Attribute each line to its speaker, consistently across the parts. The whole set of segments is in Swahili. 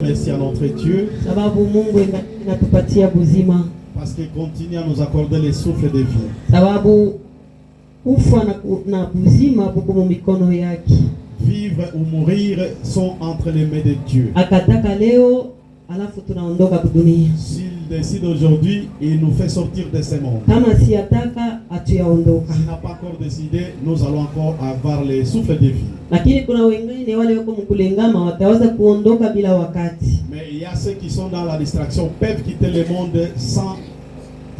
Speaker 1: Merci à notre Dieu
Speaker 2: sababu Mungu inatupatia buzima,
Speaker 1: parce qu'il continue à nous accorder les souffles de vie.
Speaker 2: Sababu ufa na buzima buko mu mikono yake.
Speaker 1: Vivre ou mourir sont entre les mains de Dieu.
Speaker 2: Akataka leo alafu tunaondoka dunia.
Speaker 1: S'il décide aujourd'hui, il nous fait sortir de ce monde.
Speaker 2: Kama si ataka atuyaondoka.
Speaker 1: S'il n'a pas encore décidé, nous allons encore avoir les souffles de vie.
Speaker 2: Lakini kuna wengine wale wako mkulengama wataweza kuondoka bila wakati.
Speaker 1: Mais il y a ceux qui sont dans la distraction peuvent quitter le monde sans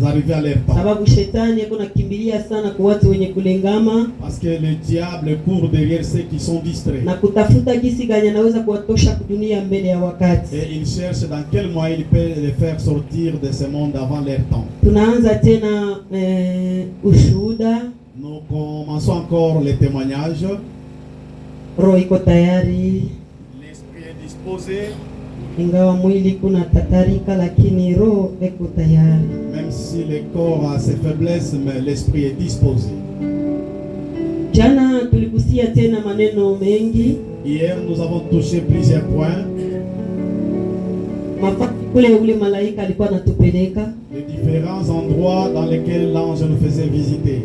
Speaker 1: arriver à leur temps.
Speaker 2: Sababu shetani yako nakimbilia sana kwa watu wenye kulengama.
Speaker 1: Parce que le diable court derrière ceux qui sont distraits.
Speaker 2: Na kutafuta jinsi gani anaweza kuwatosha dunia mbele ya wakati.
Speaker 1: Et il cherche dans quel moyen il peut les faire sortir de ce monde avant leur temps.
Speaker 2: Tunaanza tena ushuhuda.
Speaker 1: Nous commençons encore les témoignages.
Speaker 2: Roho iko tayari.
Speaker 1: L'esprit est disposé.
Speaker 2: Ingawa mwili kuna tatarika, lakini roho iko tayari.
Speaker 1: Même si le corps a ses faiblesses, mais l'esprit est disposé.
Speaker 2: Jana tuligusia tena maneno mengi.
Speaker 1: Hier, nous avons touché plusieurs points.
Speaker 2: Mafaki kule ule malaika alikuwa anatupeleka.
Speaker 1: Les différents endroits dans lesquels l'ange nous faisait visiter.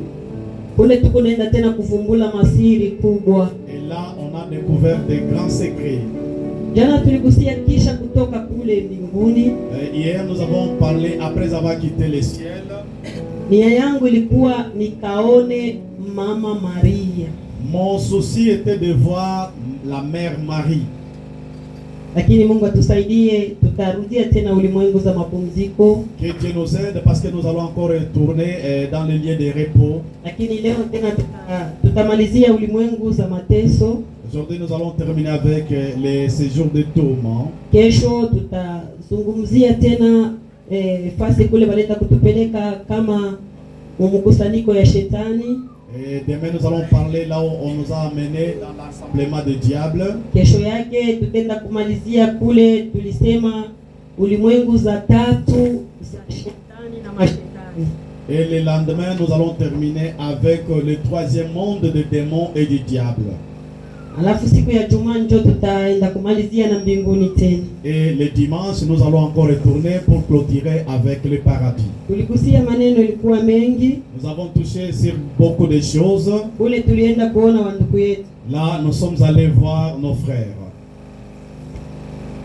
Speaker 2: Kule tuko naenda tena kuvumbula masiri kubwa.
Speaker 1: Et là, on a découvert des grands secrets.
Speaker 2: Jana tuligusia kisha kutoka kule mbinguni.
Speaker 1: Hier, nous avons parlé après avoir quitté le ciel.
Speaker 2: Nia yangu ilikuwa nikaone Mama Maria.
Speaker 1: Mon souci était de voir la mère Marie.
Speaker 2: Lakini Mungu atusaidie, tutarudia tena ulimwengu za mapumziko.
Speaker 1: Que Dieu nous aide parce que nous allons encore retourner dans les lieux de repos.
Speaker 2: Lakini leo tena tutamalizia ulimwengu za mateso.
Speaker 1: Aujourd'hui, nous allons terminer avec les séjours de tourment.
Speaker 2: Kesho tutazungumzia tena fasi kule baleta kutupeleka kama mkusanyiko ya shetani.
Speaker 1: Et demain, nous allons parler là où on nous a amené dans l'assemblement de diable.
Speaker 2: Kesho yake tutenda kumalizia kule tulisema ulimwengu za tatu za shetani na mashetani.
Speaker 1: Et le lendemain, nous allons terminer avec le troisième monde des démons et du diable.
Speaker 2: Alafu siku ya Jumaa ndio tutaenda kumalizia na mbinguni tena.
Speaker 1: Et le dimanche, nous allons encore retourner pour clôturer avec le paradis.
Speaker 2: Tulikusia maneno ilikuwa mengi.
Speaker 1: Nous avons touché sur beaucoup de choses.
Speaker 2: Kule tulienda kuona wandugu yetu.
Speaker 1: Là, nous sommes allés voir nos frères.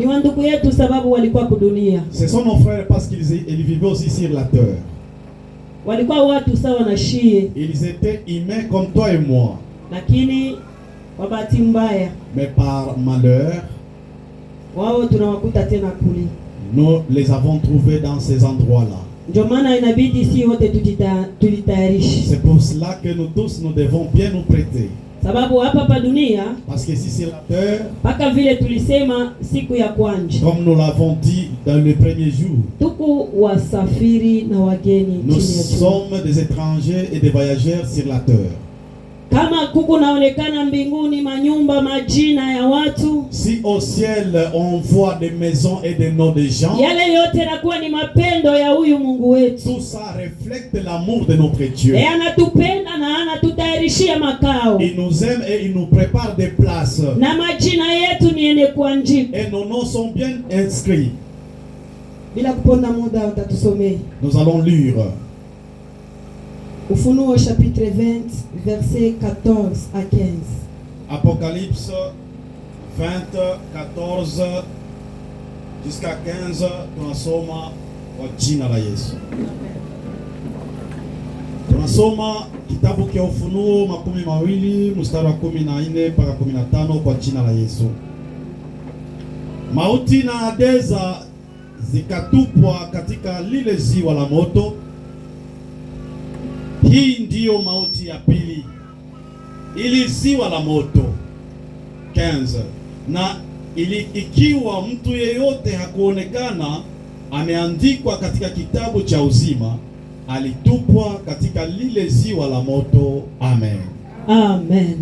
Speaker 2: Ni wandugu yetu sababu walikuwa kudunia.
Speaker 1: Ce sont nos frères parce qu'ils vivaient aussi sur la terre.
Speaker 2: Walikuwa watu sawa na shie.
Speaker 1: Ils étaient humains comme toi et moi.
Speaker 2: Lakini kwa bahati mbaya,
Speaker 1: mais par malheur,
Speaker 2: wao tunawakuta tena kule.
Speaker 1: Nous les avons trouvés dans ces endroits-là.
Speaker 2: Ndio maana inabidi si wote tujitayarishe.
Speaker 1: C'est pour cela que nous tous nous devons bien nous prêter.
Speaker 2: Sababu hapa pa dunia,
Speaker 1: parce que si c'est la terre,
Speaker 2: paka vile tulisema siku ya kwanza,
Speaker 1: comme nous l'avons dit dans le premier jour,
Speaker 2: tuko wasafiri na wageni.
Speaker 1: Nous sommes des étrangers et des voyageurs sur la terre.
Speaker 2: Kama kuko naonekana mbinguni manyumba majina ya watu,
Speaker 1: si au ciel on voit des maisons et des noms de gens,
Speaker 2: yale yote nakuwa ni mapendo ya huyu Mungu wetu.
Speaker 1: Tout ça reflète l'amour de notre Dieu.
Speaker 2: Anatupenda na anatutayarishia makao.
Speaker 1: Il nous aime et il nous prépare des places.
Speaker 2: Na majina yetu niende kuandikwa.
Speaker 1: Et nos noms sont bien inscrits.
Speaker 2: Bila kuponda muda utatusomea.
Speaker 1: Nous allons lire.
Speaker 2: Ufunuo chapitre 20 verset 14 à 15.
Speaker 1: Apocalypse 20 14 jusqu'à 15 tunasoma kwa jina la Yesu. Tunasoma kitabu cha Ufunuo 20 mstari wa 14 mpaka 15 kwa jina la Yesu. Mauti na Hadeza zikatupwa katika lile ziwa la moto. Hii ndiyo mauti ya pili, ili ziwa la moto 15. Na ikiwa mtu yeyote hakuonekana ameandikwa katika kitabu cha uzima, alitupwa katika lile ziwa la moto. Amen. Amen.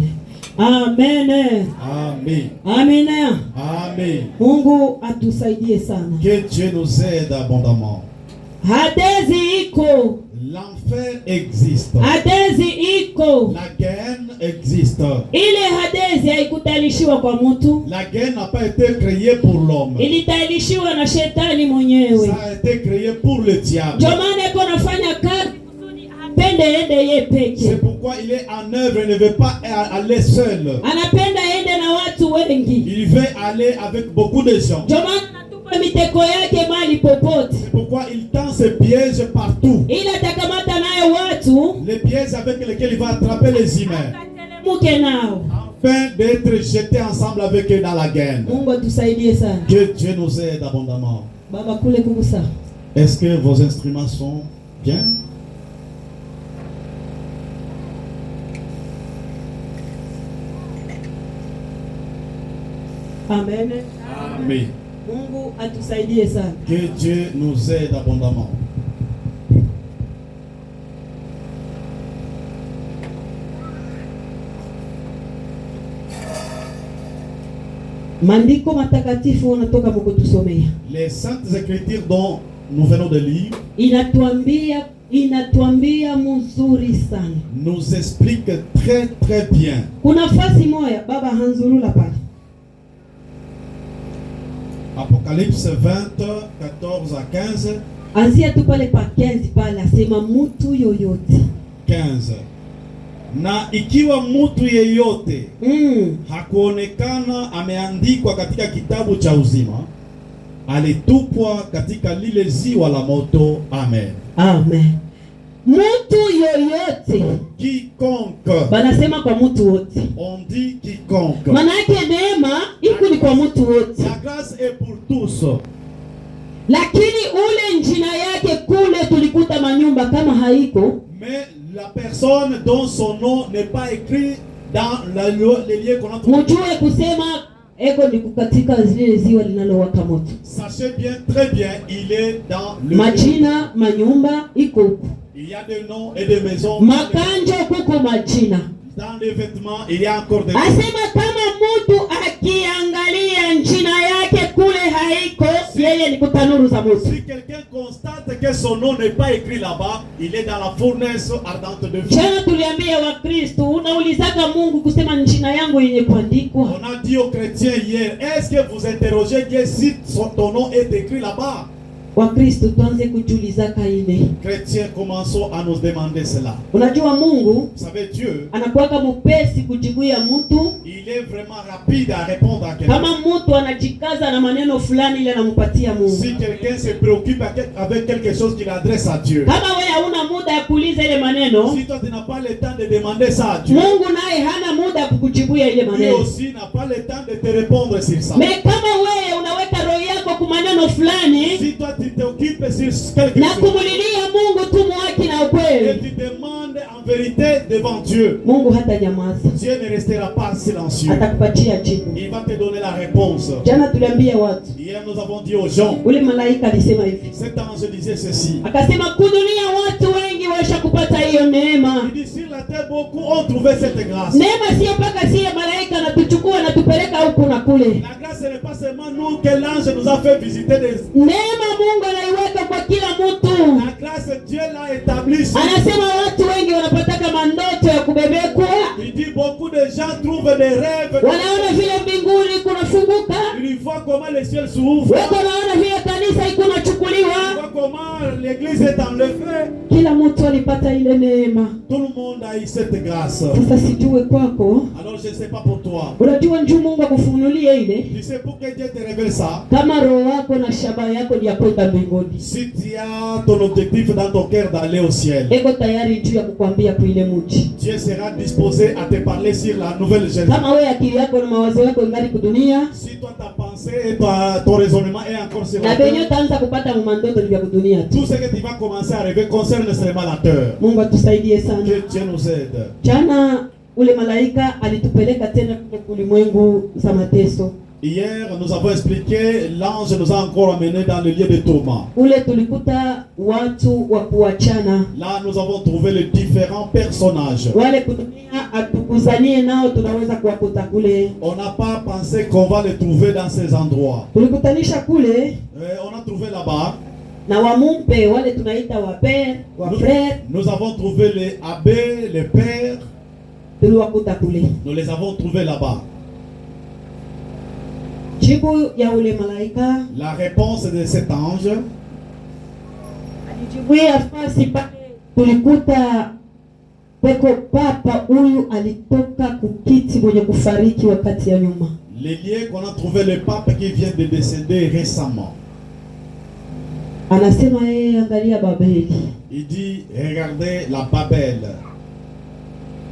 Speaker 1: Amen. Amen.
Speaker 2: Amen.
Speaker 1: Amen.
Speaker 2: Mungu atusaidie sana.
Speaker 1: Que Dieu nous aide abondamment.
Speaker 2: Hadezi iko.
Speaker 1: L'enfer existe.
Speaker 2: Hadezi iko.
Speaker 1: La Gehenna existe.
Speaker 2: Ile Hadezi haikutayarishiwa kwa mtu.
Speaker 1: La Gehenna n'a pas été créée pour l'homme.
Speaker 2: Ilitayarishiwa na shetani mwenyewe.
Speaker 1: Ça a été créé pour le diable.
Speaker 2: Ndio maana iko nafanya kazi kusudi apende ende yeye peke.
Speaker 1: C'est pourquoi il est en œuvre, il ne veut pas aller seul.
Speaker 2: Anapenda ende na watu wengi.
Speaker 1: Il veut aller avec beaucoup de gens.
Speaker 2: Ndio maana anatupa miteko yake mali popote.
Speaker 1: C'est pourquoi il tend ses pièges partout.
Speaker 2: Ila atakamata nayo watu.
Speaker 1: Les pièges avec lesquels il va attraper les humains.
Speaker 2: Muke nao.
Speaker 1: Afin d'être jetés ensemble avec eux dans la Gehenna.
Speaker 2: Mungu atusaidie sana.
Speaker 1: Que Dieu nous aide abondamment.
Speaker 2: Baba kule kugusa.
Speaker 1: Est-ce que vos instruments sont bien?
Speaker 2: Amen.
Speaker 1: Amen.
Speaker 2: Mungu atusaidie sana.
Speaker 1: Que Dieu nous aide abondamment.
Speaker 2: Maandiko matakatifu wanatoka mkutusomea.
Speaker 1: Les saintes écritures dont nous venons de lire
Speaker 2: inatuambia mzuri sana.
Speaker 1: nous explique très très bien.
Speaker 2: Kuna fasi moja baba hanzurula pale.
Speaker 1: Apocalypse 20, 14 à 15.
Speaker 2: Anzia tu pale pa 15 pale asema mtu yoyote.
Speaker 1: 15. Na ikiwa mtu yeyote hakuonekana ameandikwa katika kitabu cha uzima, alitupwa katika lile ziwa la moto. Amen.
Speaker 2: Amen. Mtu yoyote.
Speaker 1: Quiconque.
Speaker 2: Banasema kwa mtu wote.
Speaker 1: On dit quiconque.
Speaker 2: Maana yake neema iko ni kwa mtu wote.
Speaker 1: La grâce est pour tous.
Speaker 2: Lakini ule njina yake kule tulikuta manyumba kama haiko.
Speaker 1: Mais la personne dont son nom n'est pas écrit dans les liens qu'on a trouvés.
Speaker 2: Mjue kusema eko ni kukatika zile ziwa linalowaka moto.
Speaker 1: Sachez bien, très bien, il est dans le
Speaker 2: majina manyumba iko huko.
Speaker 1: Il y a des noms et des maisons.
Speaker 2: Makanjo kuko majina.
Speaker 1: Dans les vêtements, il y a encore des
Speaker 2: asema kama mtu akiangalia njina yake kule haiko, yeye ni kutanuru za moto.
Speaker 1: Si quelqu'un constate que son nom n'est pas écrit là-bas, il est dans la fournaise ardente de feu.
Speaker 2: Jana tuliambia wa Kristo, unaulizaka Mungu kusema njina yangu yenye kuandikwa.
Speaker 1: On a dit aux chrétiens hier, est-ce que vous interrogez Dieu si ton nom est écrit là-bas?
Speaker 2: Wa Kristo tuanze kujulizaka ile.
Speaker 1: Chrétiens, commençons à nous demander cela.
Speaker 2: Unajua Mungu,
Speaker 1: vous savez, Dieu
Speaker 2: anakuwaka mupesi kujibuia mtu.
Speaker 1: Il est vraiment rapide à répondre à quelqu'un.
Speaker 2: Kama mtu anajikaza na maneno fulani ile anampatia Mungu.
Speaker 1: Si quelqu'un se préoccupe avec quelque chose qu'il adresse à Dieu.
Speaker 2: Kama wewe hauna muda ya kuuliza ile maneno.
Speaker 1: Si toi tu n'as pas le temps de demander ça à Dieu.
Speaker 2: Mungu naye hana muda ya kukujibuia ile maneno.
Speaker 1: Lui aussi n'a pas le temps de te répondre sur ça.
Speaker 2: Mais kama wewe unaweka roho yako kwa maneno fulani.
Speaker 1: Si toi tu t'occupes sur quelque
Speaker 2: na
Speaker 1: chose.
Speaker 2: kumulilia Mungu tu mwaki na ukweli.
Speaker 1: Et tu demandes en vérité devant Dieu.
Speaker 2: Mungu hata nyamaza.
Speaker 1: Dieu ne restera pas silencieux.
Speaker 2: Atakupatia jibu.
Speaker 1: Il va te donner la réponse.
Speaker 2: Jana tuliambia watu.
Speaker 1: Hier nous avons dit aux gens.
Speaker 2: Ule malaika alisema hivi.
Speaker 1: Cet ange disait ceci.
Speaker 2: Akasema kudunia watu wengi washa kupata hiyo neema.
Speaker 1: Il dit sur la terre beaucoup ont trouvé cette grâce.
Speaker 2: Neema sio paka sie malaika na tuchukua na tupeleka huku na kule.
Speaker 1: La grâce n'est pas seulement nous que l'ange nous a fait visiter des.
Speaker 2: Neema Mungu anaiweka kwa kila mtu.
Speaker 1: La grâce Dieu l'a établie.
Speaker 2: Anasema watu wengi wanapataka mandoto ya kubebekwa.
Speaker 1: Il dit beaucoup de gens trouvent des rêves.
Speaker 2: Wanaona vile mbinguni kunafunguka.
Speaker 1: Ils voient comment les cieux s'ouvrent.
Speaker 2: Wako naona vile kanisa iko nachukuliwa.
Speaker 1: Ils voient comment l'église est enlevée.
Speaker 2: Kila mtu alipata ile neema.
Speaker 1: Tout le monde a eu cette grâce.
Speaker 2: Sasa sijue kwako.
Speaker 1: Alors je ne sais pas pour toi.
Speaker 2: Unajua njoo Mungu akufunulie ile.
Speaker 1: Tu sais pour que Dieu te révèle ça.
Speaker 2: Kama roho yako na shabaha yako ni ya kwenda mbinguni.
Speaker 1: Si tu as ton objectif dans ton cœur d'aller au ciel.
Speaker 2: Eko tayari juu ya kukwambia kuile mji.
Speaker 1: Dieu sera disposé à te parler sur la nouvelle Jérusalem.
Speaker 2: Kama wewe akili yako na mawazo yako ngali kudunia.
Speaker 1: Si toi ta pensée et ton raisonnement est encore sur la
Speaker 2: na
Speaker 1: terre.
Speaker 2: benyo taanza kupata mandoto ya kudunia.
Speaker 1: Tout ce que tu vas commencer à rêver concerne seulement la terre.
Speaker 2: Mungu atusaidie sana.
Speaker 1: Que Dieu nous aide.
Speaker 2: Jana ule malaika alitupeleka tena kwa ulimwengu za mateso.
Speaker 1: Hier, nous avons expliqué, l'ange nous a encore amenés dans le lieu de tourment.
Speaker 2: Ule tulikuta watu wa kuachana.
Speaker 1: Là, nous avons trouvé les différents personnages.
Speaker 2: Wale kudunia atukuzanie nao tunaweza kuwakuta kule.
Speaker 1: On n'a pas pensé qu'on va les trouver dans ces endroits.
Speaker 2: Tulikutanisha kule.
Speaker 1: On a trouvé là-bas
Speaker 2: na wamumpe wale tunaita wapere wa frère.
Speaker 1: Nous avons trouvé les abbés, les pères.
Speaker 2: Tuliwakuta kule.
Speaker 1: Nous les avons trouvés là-bas.
Speaker 2: Jibu ya ule malaika,
Speaker 1: la réponse de cet ange,
Speaker 2: alijibuia fasi pale tulikuta peko papa huyu alitoka kukiti mwenye kufariki wakati ya nyuma.
Speaker 1: Les liens qu'on a trouvé le pape qui vient de décéder récemment.
Speaker 2: Anasema yeye angalia Babeli.
Speaker 1: Il dit regardez la Babel.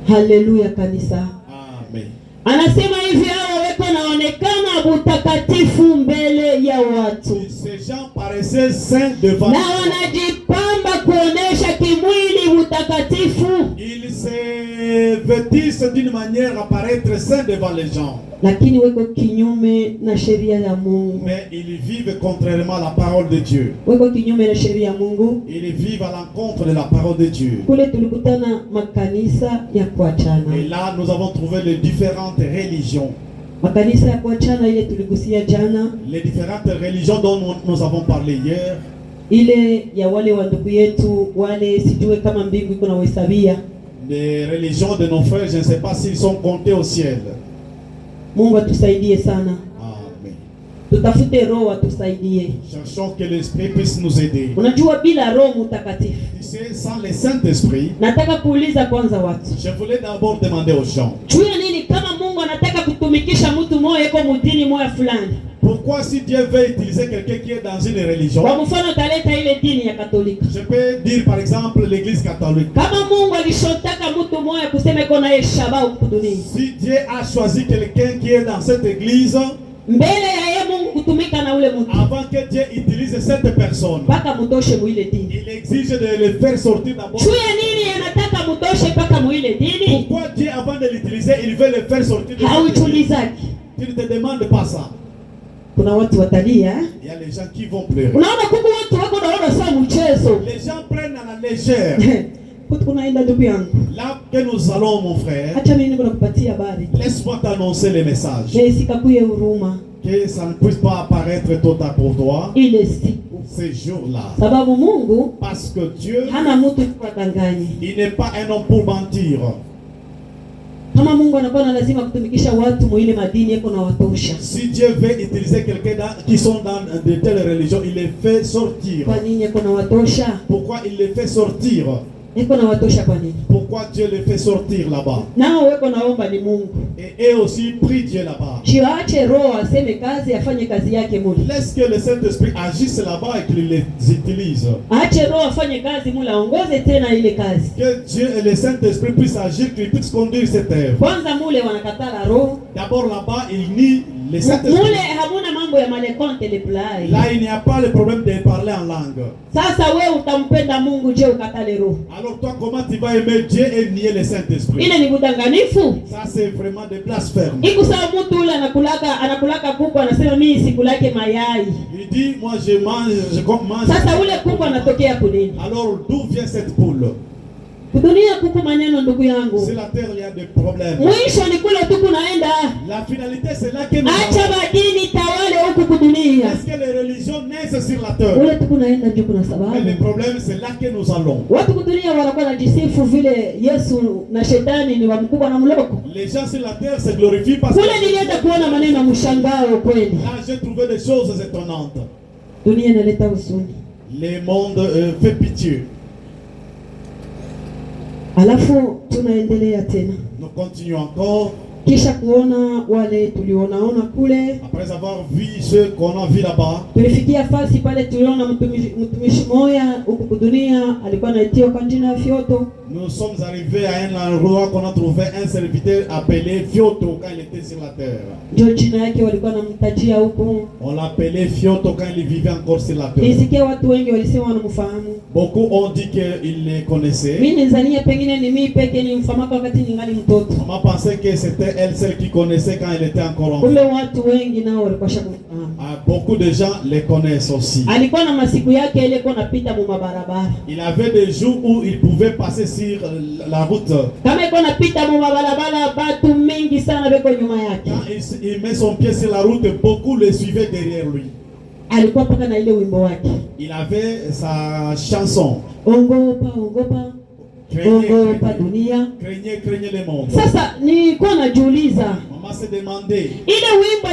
Speaker 2: Haleluya kanisa.
Speaker 1: Amen.
Speaker 2: Anasema hivi hao weko naonekana butakatifu mbele ya watu.
Speaker 1: Ces gens paraissaient saints devant
Speaker 2: na wanajipamba kuonesha kimwili butakatifu.
Speaker 1: Ils se vêtissent d'une manière à paraître saints devant les gens.
Speaker 2: Lakini weko kinyume na sheria ya Mungu.
Speaker 1: Mais ils vivent contrairement à la parole de Dieu.
Speaker 2: Weko kinyume na sheria ya Mungu.
Speaker 1: Ils vivent à l'encontre de la parole de Dieu.
Speaker 2: Kule tulikutana makanisa ya kuachana.
Speaker 1: Et là nous avons trouvé les différentes religions.
Speaker 2: Makanisa ya kuachana ile tuligusia jana.
Speaker 1: Les différentes religions dont nous avons parlé hier.
Speaker 2: Ile ya wale wa ndugu yetu wale sijue kama mbingu iko na hesabia.
Speaker 1: Les religions de nos frères, je ne sais pas s'ils sont comptés au ciel.
Speaker 2: Mungu atusaidie sana.
Speaker 1: Amen.
Speaker 2: Tutafute roho atusaidie.
Speaker 1: Cherchons que l'Esprit puisse nous aider.
Speaker 2: Unajua bila roho mtakatifu.
Speaker 1: Tu sais, sans le Saint-Esprit,
Speaker 2: nataka kuuliza kwanza watu.
Speaker 1: je voulais d'abord demander aux gens.
Speaker 2: Jua nini kama Mungu anataka kutumikisha mtu moyo kwa mudini moyo fulani?
Speaker 1: Pourquoi si Dieu veut utiliser quelqu'un qui est dans une religion?
Speaker 2: Kwa mfano taleta ile dini ya Katolika.
Speaker 1: Je peux dire par exemple l'église catholique.
Speaker 2: Kama Mungu alishotaka mtu moyo kusema iko na shaba huku duniani.
Speaker 1: Si Dieu a choisi quelqu'un qui est dans cette église,
Speaker 2: mbele ya yeye Mungu kutumika na ule mtu,
Speaker 1: avant que Dieu utilise cette personne,
Speaker 2: paka mutoshe muile dini.
Speaker 1: il exige de le faire sortir d'abord.
Speaker 2: Jua nini anataka mutoshe paka muile dini?
Speaker 1: Pourquoi Dieu avant de l'utiliser, il veut le faire sortir de cette église? Tu ne te demandes pas ça.
Speaker 2: Kuna watu watalia.
Speaker 1: Il y a les gens qui vont pleurer.
Speaker 2: Unaona kuku watu wako naona saa mchezo.
Speaker 1: Les gens prennent à la légère.
Speaker 2: Kunaenda ndugu yangu.
Speaker 1: Là que nous allons mon frère,
Speaker 2: acha mimi niko nakupatia habari.
Speaker 1: Laisse-moi t'annoncer les messages.
Speaker 2: Sikakuye huruma.
Speaker 1: Que ça ne puisse pas apparaître total pour toi.
Speaker 2: Ile siku.
Speaker 1: Ces jours-là.
Speaker 2: Sababu Mungu,
Speaker 1: parce que Dieu,
Speaker 2: hana mtu kudanganya.
Speaker 1: Il n'est pas un homme pour mentir.
Speaker 2: Kama Mungu anakuwa lazima kutumikisha watu mwile madini yako na watosha.
Speaker 1: Si Dieu veut utiliser quelqu'un qui sont dans de telles religions, il les fait sortir.
Speaker 2: Kwa nini yako na watosha?
Speaker 1: Pourquoi il les fait sortir?
Speaker 2: Yako na watosha kwa nini?
Speaker 1: Pourquoi Dieu les fait sortir là-bas?
Speaker 2: Nao weko naomba ni Mungu.
Speaker 1: Et eux aussi prient Dieu là-bas.
Speaker 2: Jiache roho aseme kazi, afanye kazi yake mule.
Speaker 1: Laisse que le Saint-Esprit agisse là-bas et qu'il les utilise.
Speaker 2: Ache roho afanye kazi mule, aongoze tena ile kazi.
Speaker 1: Que Dieu et le Saint-Esprit puissent agir, qu'il puisse conduire cette œuvre.
Speaker 2: Kwanza mule wanakatala roho.
Speaker 1: D'abord là-bas, il nie le Saint-Esprit.
Speaker 2: Mule hamuna mambo ya malekonte le play.
Speaker 1: Là, il n'y a pas le problème de parler en langue.
Speaker 2: Sasa wewe utampenda Mungu je ukatale roho?
Speaker 1: Alors toi, comment tu vas aimer Dieu et nier le Saint-Esprit?
Speaker 2: Ile ni budanganifu.
Speaker 1: Ça c'est vraiment des blasphèmes.
Speaker 2: Iko sawa mtu ule anakulaka kuku anasema mimi sikulake mayai.
Speaker 1: Il dit moi je mange.
Speaker 2: Sasa ule kuku anatokea kunini?
Speaker 1: Alors d'où vient cette poule?
Speaker 2: Kudunia kuku maneno ndugu yangu.
Speaker 1: Sur la terre il y a des problèmes.
Speaker 2: Mwisho ni kule tu kunaenda.
Speaker 1: La finalité c'est là que nous
Speaker 2: acha badini tawale huku kudunia.
Speaker 1: Est-ce que les religions naissent sur la terre?
Speaker 2: Ule tu kunaenda ndio kuna sababu.
Speaker 1: Mais le problème c'est là que nous allons.
Speaker 2: Watu kudunia wanakuwa najisifu vile Yesu na shetani ni wa mkubwa na mloko.
Speaker 1: Les gens sur la terre se glorifient parce
Speaker 2: kule nilienda kuona maneno mshangao kweli.
Speaker 1: Là j'ai trouvé des choses étonnantes.
Speaker 2: Dunia inaleta huzuni.
Speaker 1: Le monde fait pitié.
Speaker 2: Alafu tunaendelea tena.
Speaker 1: Nous continuons encore.
Speaker 2: Kisha kuona wale tulionaona kule.
Speaker 1: Après avoir vu ceux qu'on a vu là-bas.
Speaker 2: Tulifikia fasi pale tuliona mtumishi moya huku dunia alikuwa anaitwa kwa jina ya Fioto.
Speaker 1: Nous sommes arrivés à un endroit qu'on a trouvé un serviteur appelé Fioto quand il était sur la terre.
Speaker 2: Ndio jina yake walikuwa wanamtajia huko.
Speaker 1: On l'appelait Fioto quand il vivait encore sur la terre.
Speaker 2: Nisikia watu wengi walisema wanamfahamu.
Speaker 1: Beaucoup ont dit qu'ils les connaissaient.
Speaker 2: Mimi nizania pengine ni mimi pekee nimfahamu wakati ningali mtoto.
Speaker 1: On m'a pensé que c'était elle celle qui connaissait quand elle était encore enfant.
Speaker 2: Kule watu wengi nao walikuwa shakumfahamu.
Speaker 1: Beaucoup de gens les connaissent aussi.
Speaker 2: Alikuwa na masiku yake ile kwa napita mu mabarabara.
Speaker 1: Il avait des jours où il pouvait passer sur la route.
Speaker 2: Kama iko napita mu mabarabara batu mingi sana beko nyuma yake.
Speaker 1: Quand il met son pied sur la route, beaucoup le suivaient derrière lui.
Speaker 2: alikuwa paka na ile wimbo wake.
Speaker 1: Il avait sa chanson.
Speaker 2: Ongopa, ongopa. Ongopa dunia.
Speaker 1: Craignez le monde.
Speaker 2: Sasa nilikuwa najiuliza,
Speaker 1: Maman s'est demandé.
Speaker 2: ile wimbo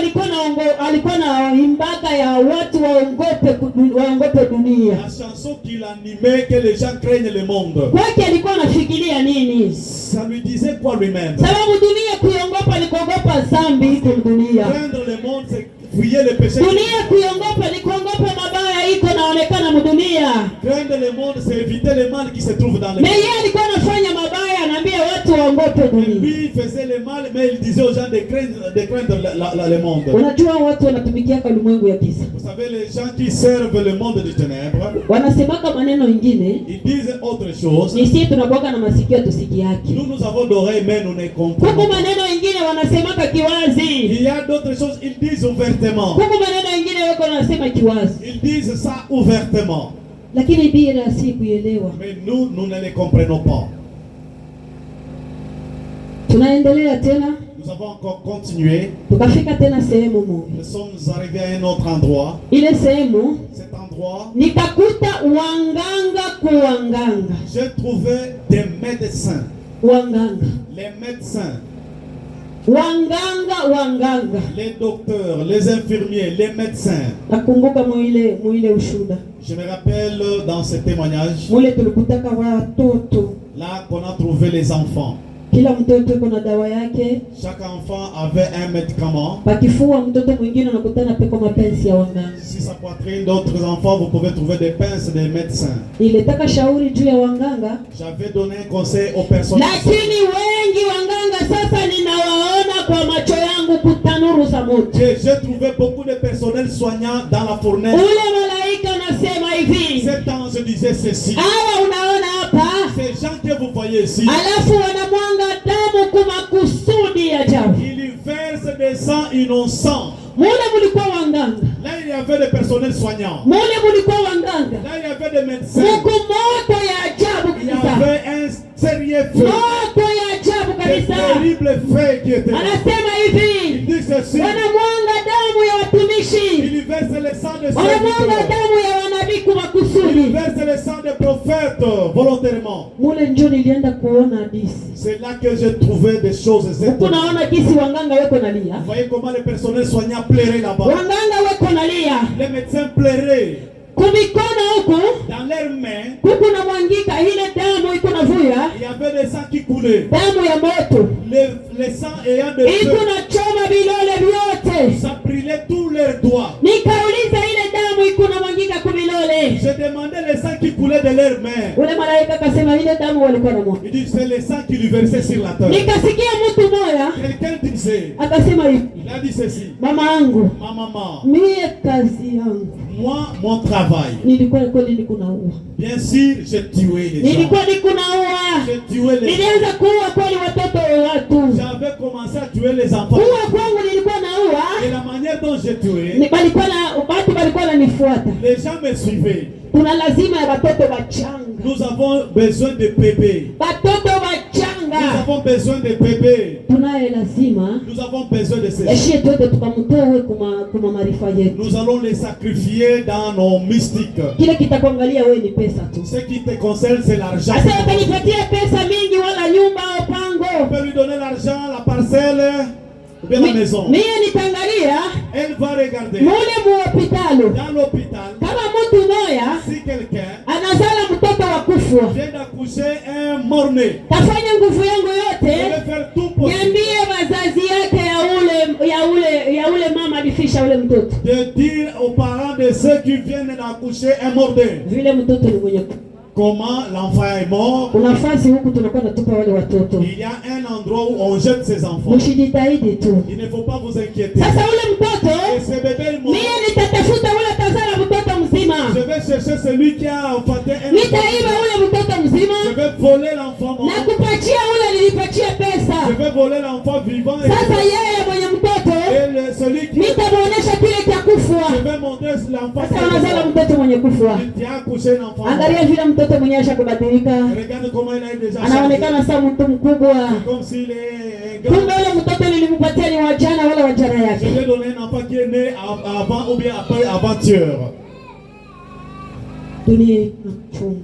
Speaker 2: alikuwa na imbaga ya watu waongope dunia.
Speaker 1: La chanson qu'il animait que les gens craignent le monde.
Speaker 2: Kwake alikuwa anafikiria nini?
Speaker 1: Ça lui disait quoi lui-même?
Speaker 2: Sababu dunia kuiongopa ni kuogopa dhambi iko dunia.
Speaker 1: Craindre le monde c'est fuyer le péché.
Speaker 2: Dunia kuiongopa ni kuogopa mabaya iko naonekana mudunia.
Speaker 1: Craindre le monde c'est éviter le mal qui se trouve dans le monde.
Speaker 2: Mais yeye alikuwa anafanya mabaya, anaambia watu waongope dunia.
Speaker 1: Lui il faisait le mal mais il disait aux gens de craindre le monde.
Speaker 2: Unajua watu wanatumikia kwa ulimwengu ya giza.
Speaker 1: Vous savez les gens qui servent le monde du ténèbres,
Speaker 2: Wanasemaka maneno mengine,
Speaker 1: ils disent autre chose.
Speaker 2: ni sisi tunakuwa na masikio tusikiake.
Speaker 1: Nous avons d'oreilles mais nous ne comprenons
Speaker 2: Huko
Speaker 1: pas.
Speaker 2: maneno mengine wanasemaka kiwazi.
Speaker 1: Il y a d'autres choses, ils disent ouvertement.
Speaker 2: Huko maneno mengine wako wanasema kiwazi.
Speaker 1: Ils disent ça ouvertement.
Speaker 2: Lakini bila si kuelewa.
Speaker 1: Mais nous ne les comprenons pas.
Speaker 2: Tunaendelea tena.
Speaker 1: Nous avons encore continué.
Speaker 2: Tukafika tena sehemu moja.
Speaker 1: Nous sommes arrivés à un autre endroit.
Speaker 2: Ile sehemu
Speaker 1: Cet endroit,
Speaker 2: nikakuta wanganga kuwanganga.
Speaker 1: j'ai trouvé des médecins.
Speaker 2: Wanganga.
Speaker 1: Les médecins,
Speaker 2: Wanganga.
Speaker 1: les docteurs, les infirmiers, les médecins.
Speaker 2: Nakumbuka muile ushuda.
Speaker 1: Je me rappelle dans ce témoignage,
Speaker 2: Mule tulikutaka watoto.
Speaker 1: là qu'on a trouvé les enfants.
Speaker 2: Kila mtoto yuko na dawa yake.
Speaker 1: Chaque enfant avait un médicament.
Speaker 2: Pakifua mtoto mwingine unakutana peko mapenzi ya wanganga.
Speaker 1: Si sa poitrine, d'autres enfants, vous pouvez trouver des pinces des médecins.
Speaker 2: Ilitaka shauri juu ya wanganga.
Speaker 1: J'avais donné un conseil aux personnes.
Speaker 2: Lakini wengi wanganga sasa ninawaona kwa macho yangu kutanuru za moto.
Speaker 1: J'ai trouvé beaucoup de personnel soignant dans la fournaise.
Speaker 2: Ule malaika anasema hivi.
Speaker 1: Cet ange disait ceci.
Speaker 2: Hawa unaona hapa?
Speaker 1: Ces gens que vous voyez ici,
Speaker 2: Alafu wanamwanga damu kwa makusudi ya ajabu.
Speaker 1: ils versent des sangs innocents.
Speaker 2: Mule mulikuwa wanganga.
Speaker 1: Là, il y avait des personnels soignants.
Speaker 2: Mule mulikuwa wanganga.
Speaker 1: Là, il y avait des médecins.
Speaker 2: Muku moto ya ajabu
Speaker 1: Il y
Speaker 2: kabisa.
Speaker 1: avait un sérieux feu.
Speaker 2: Moto ya ajabu
Speaker 1: Des
Speaker 2: kabisa.
Speaker 1: terribles feux qui étaient là.
Speaker 2: Anasema
Speaker 1: Il
Speaker 2: hivi.
Speaker 1: dit ceci.
Speaker 2: Wanamwanga damu ya watumishi.
Speaker 1: Il verse le sang de
Speaker 2: Wanamwanga
Speaker 1: serviteurs.
Speaker 2: damu ya wanabii kwa
Speaker 1: Il
Speaker 2: makusudi.
Speaker 1: verse le sang des prophètes volontairement.
Speaker 2: Mule njo nilienda kuona hadisi.
Speaker 1: C'est là que j'ai trouvé des choses
Speaker 2: Huku
Speaker 1: étonnantes.
Speaker 2: naona kisi wanganga weko nalia.
Speaker 1: Vous voyez comment les personnels soignants pleuraient là-bas.
Speaker 2: Wanganga weko nalia.
Speaker 1: Les médecins pleuraient.
Speaker 2: Kumikono huku
Speaker 1: Dans leurs mains,
Speaker 2: huku na mwangika ile damu iko navuya.
Speaker 1: il y avait des sangs qui coulaient.
Speaker 2: Damu ya moto.
Speaker 1: Les sangs ayant de feu,
Speaker 2: Iko na choma bilole vyote.
Speaker 1: ça brûlait tous leurs doigts.
Speaker 2: Nikauliza ile damu iko na mwangika kubilole.
Speaker 1: J'ai demandé les sangs qui coulaient de leurs mains.
Speaker 2: Ule malaika akasema ile damu walikuwa na moto.
Speaker 1: Il dit c'est les sangs qui lui versaient sur la terre.
Speaker 2: Nikasikia mtu moya
Speaker 1: Quelqu'un disait,
Speaker 2: akasema hivi.
Speaker 1: il a dit ceci.
Speaker 2: Mama yangu,
Speaker 1: Ma maman,
Speaker 2: mie kazi yangu
Speaker 1: moi, mon travail,
Speaker 2: nilikuwa kweli nikunaua.
Speaker 1: bien sûr, j'ai tué les gens.
Speaker 2: Nilikuwa nikunaua.
Speaker 1: J'ai tué les gens.
Speaker 2: Nilianza kuua kweli watoto wa watu.
Speaker 1: J'avais commencé à tuer les enfants.
Speaker 2: Kuua kwangu nilikuwa naua.
Speaker 1: Et la manière dont j'ai tué,
Speaker 2: Watu walikuwa wananifuata.
Speaker 1: les gens me suivaient.
Speaker 2: Tuna lazima ya watoto wachanga.
Speaker 1: Nous avons besoin de bébés.
Speaker 2: Watoto
Speaker 1: Nous
Speaker 2: wachanga.
Speaker 1: avons besoin de bébés.
Speaker 2: Tunaye lazima
Speaker 1: Nous avons besoin de ces gens.
Speaker 2: yashie tote tukamtoe kuma maarifa yetu.
Speaker 1: Nous allons les sacrifier dans nos mystiques.
Speaker 2: Kile kitakuangalia wewe ni pesa tu.
Speaker 1: Ce qui te concerne, c'est l'argent.
Speaker 2: Sasa utanipatia pesa mingi wala nyumba au
Speaker 1: On
Speaker 2: pango.
Speaker 1: peut lui donner l'argent, la parcelle, ou bien la maison.
Speaker 2: Mie nitangalia
Speaker 1: Elle va regarder
Speaker 2: mule mu hospitali.
Speaker 1: dans l'hôpital
Speaker 2: Kama mtu moya
Speaker 1: si quelqu'un
Speaker 2: anazala mtoto wa kufwa.
Speaker 1: vient d'accoucher un mort-né.
Speaker 2: Tafanya nguvu yangu
Speaker 1: Je
Speaker 2: yote.
Speaker 1: vais faire tout possible
Speaker 2: Niambie wazazi yake ya ule mama alifisha ule mtoto.
Speaker 1: de dire aux parents de ceux qui viennent d'accoucher un mort-né.
Speaker 2: Vile mtoto ni mwenye
Speaker 1: Comment l'enfant est mort.
Speaker 2: unafasi huku tunakuwa natupa wale watoto.
Speaker 1: Il y a un endroit où on jette ses enfants.
Speaker 2: Mshijitahidi tu.
Speaker 1: Il ne faut pas vous inquiéter.
Speaker 2: Sasa ule mtoto
Speaker 1: Et ce bébé est mort.
Speaker 2: mie nitatafuta ule tazala mtoto mzima.
Speaker 1: Je vais chercher celui qui a enfanté un
Speaker 2: Nitaiba
Speaker 1: enfant.
Speaker 2: ule mtoto mzima
Speaker 1: Je vais voler l'enfant mort.
Speaker 2: na kupatia ule nilipatia
Speaker 1: Je
Speaker 2: pesa.
Speaker 1: vais voler l'enfant vivant.
Speaker 2: Sasa yeye mwenye mtoto
Speaker 1: Celui qui...
Speaker 2: nitamuonesha kile cha kufwa.
Speaker 1: Je vais montrer l'enfant
Speaker 2: Sasa wanazala mtoto mwenye kufwa.
Speaker 1: qui a accouché l'enfant.
Speaker 2: Angalia vile mtoto mwenye ashakubadilika.
Speaker 1: Regarde comment il a déjà changé.
Speaker 2: Anaonekana saa mtu mkubwa.
Speaker 1: Comme s'il est un grand.
Speaker 2: Kumbe ule mtoto nilimpatia kati ya ni wajana wala wajana
Speaker 1: Je
Speaker 2: yake.
Speaker 1: lui ai donné un enfant qui est né avant ou bien après avant-hier.
Speaker 2: Dunia iko na machungu.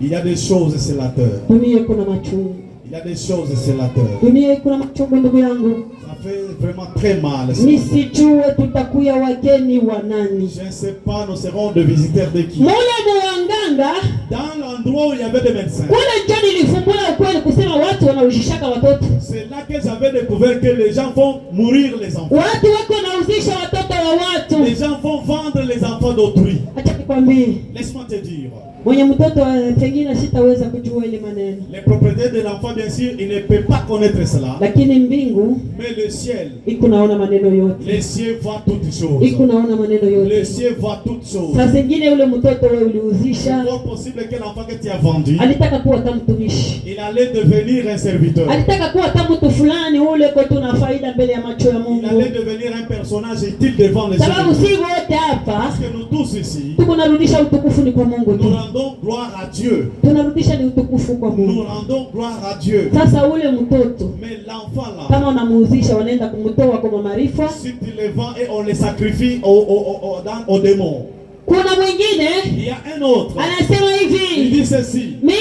Speaker 1: Il y a des choses sélateurs.
Speaker 2: Dunia iko na machungu.
Speaker 1: Il y a des choses sélateurs.
Speaker 2: Dunia iko na machungu ndugu yangu.
Speaker 1: Ça fait vraiment très mal.
Speaker 2: Nisijue tutakuya wageni wa nani.
Speaker 1: Je ne sais pas, nous serons des visiteurs de qui.
Speaker 2: Mule muwanganga
Speaker 1: Dans l'endroit où il y avait des médecins.
Speaker 2: kule njani nilifumbula ukweli kusema watu wanaujishaka watoto.
Speaker 1: C'est là que j'avais découvert que les gens vont mourir les enfants.
Speaker 2: Watu wako nauzisha watoto wa watu.
Speaker 1: Les gens vont vendre les enfants d'autrui.
Speaker 2: Acha nikwambie.
Speaker 1: Laisse-moi te dire.
Speaker 2: Mwenye mtoto pengine sitaweza kujua ile maneno.
Speaker 1: Les propriétaires de l'enfant, bien sûr, il ne peut pas connaître cela.
Speaker 2: Lakini mbingu
Speaker 1: Mais le ciel,
Speaker 2: iko naona maneno yote.
Speaker 1: les cieux voient toutes choses.
Speaker 2: Iko naona maneno yote.
Speaker 1: Les cieux voient toutes choses.
Speaker 2: Saa zingine ule mtoto wewe
Speaker 1: C'est
Speaker 2: uliuzisha
Speaker 1: pas possible que l'enfant que tu as vendu,
Speaker 2: alitaka kuwa kama mtumishi.
Speaker 1: il allait devenir un serviteur.
Speaker 2: Alitaka kuwa kama mtu fulani ule kwa tuna faida mbele ya macho ya
Speaker 1: Il
Speaker 2: Mungu.
Speaker 1: allait devenir un personnage utile devant les
Speaker 2: Sababu
Speaker 1: yeux.
Speaker 2: si wote hapa
Speaker 1: Parce que nous tous ici,
Speaker 2: tuko narudisha utukufu ni kwa Mungu
Speaker 1: nous
Speaker 2: tu.
Speaker 1: rendons gloire à Dieu.
Speaker 2: Tunarudisha ni utukufu kwa
Speaker 1: Nous
Speaker 2: Mungu.
Speaker 1: rendons gloire à Dieu.
Speaker 2: Sasa ule mtoto
Speaker 1: Mais l'enfant là,
Speaker 2: kama unamuuzisha wanaenda kumtoa kwa maarifa.
Speaker 1: si tu le vends et on le sacrifie aux démons.
Speaker 2: Kuna mwingine
Speaker 1: Il y a un autre.
Speaker 2: anasema
Speaker 1: Il
Speaker 2: hivi,
Speaker 1: dit ceci.
Speaker 2: mie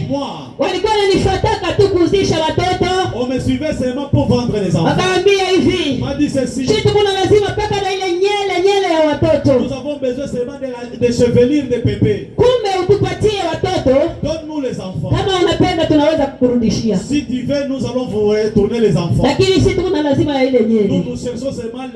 Speaker 1: Moi,
Speaker 2: walikuwa wananifuataka tu kuuzisha watoto,
Speaker 1: on me suivait seulement pour vendre les enfants.
Speaker 2: wakaambia
Speaker 1: Il
Speaker 2: hivi,
Speaker 1: m'a dit ceci.
Speaker 2: kitu kuna lazima paka na ile nyele ya
Speaker 1: Nous
Speaker 2: watoto.
Speaker 1: avons besoin seulement de chevelure de pépé.
Speaker 2: Kumbe utupatie watoto,
Speaker 1: Donne-nous les enfants.
Speaker 2: kama unapenda tunaweza kukurudishia,
Speaker 1: Si tu veux, nous allons vous retourner les enfants.
Speaker 2: lakini si tuko na lazima ya ile
Speaker 1: Nous,
Speaker 2: nyele.
Speaker 1: nous cherchons seulement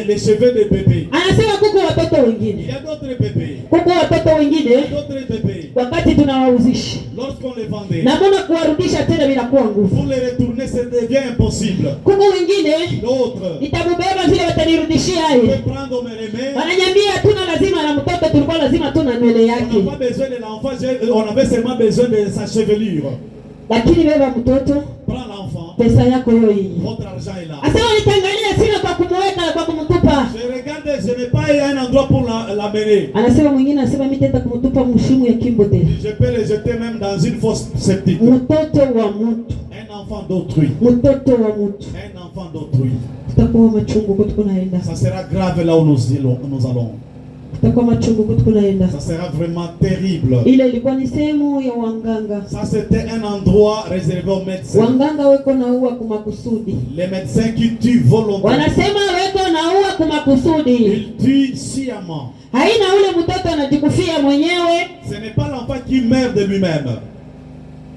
Speaker 1: les cheveux de pépé.
Speaker 2: Anasema kuko watoto
Speaker 1: Il
Speaker 2: wengine,
Speaker 1: y a d'autres pépés.
Speaker 2: kuko watoto wengine
Speaker 1: D'autres pépés.
Speaker 2: wakati tunawauzisha
Speaker 1: Lorsqu'on les vendait,
Speaker 2: na mbona kuwarudisha tena vinakuwa nguvu.
Speaker 1: pour les retourner, ça devient impossible.
Speaker 2: Kuko wengine
Speaker 1: D'autres,
Speaker 2: nitamubeba vile watanirudishia
Speaker 1: je
Speaker 2: yeye.
Speaker 1: vais prendre mes remèdes.
Speaker 2: Wananyambia hatuna lazima na mtoto, tulikuwa lazima tuna nywele
Speaker 1: On
Speaker 2: yake.
Speaker 1: n'a pas besoin de l'enfant, on avait seulement besoin de sa chevelure.
Speaker 2: Lakini beba mtoto,
Speaker 1: Prends l'enfant,
Speaker 2: pesa yako hiyo hii.
Speaker 1: votre argent est là.
Speaker 2: Asema nitangalia sina kwa kumweka na kwa kumtupa.
Speaker 1: Je regarde, je n'ai pas un endroit pour l'amener.
Speaker 2: Anasema mwingine, anasema mimi nitaenda kumtupa mshimu ya kimbo tena.
Speaker 1: Je peux le jeter même dans une fosse septique.
Speaker 2: Mtoto wa mtu,
Speaker 1: Un enfant d'autrui.
Speaker 2: mtoto wa mtu.
Speaker 1: Un enfant d'autrui.
Speaker 2: Tutakuwa machungu kwa tunaenda.
Speaker 1: Ça sera grave là où nous allons.
Speaker 2: Tutakuwa machungu kwa tunaenda.
Speaker 1: Ça sera vraiment terrible.
Speaker 2: Ile ilikuwa ni sehemu ya wanganga.
Speaker 1: Ça, c'était un endroit réservé aux médecins.
Speaker 2: Wanganga weko na ua kwa makusudi.
Speaker 1: Les médecins qui tuent volontairement.
Speaker 2: Wanasema weko na ua kwa makusudi.
Speaker 1: Ils tuent sciemment.
Speaker 2: Haina ule mtoto anajikufia mwenyewe,
Speaker 1: Ce n'est pas l'enfant qui meurt de lui-même,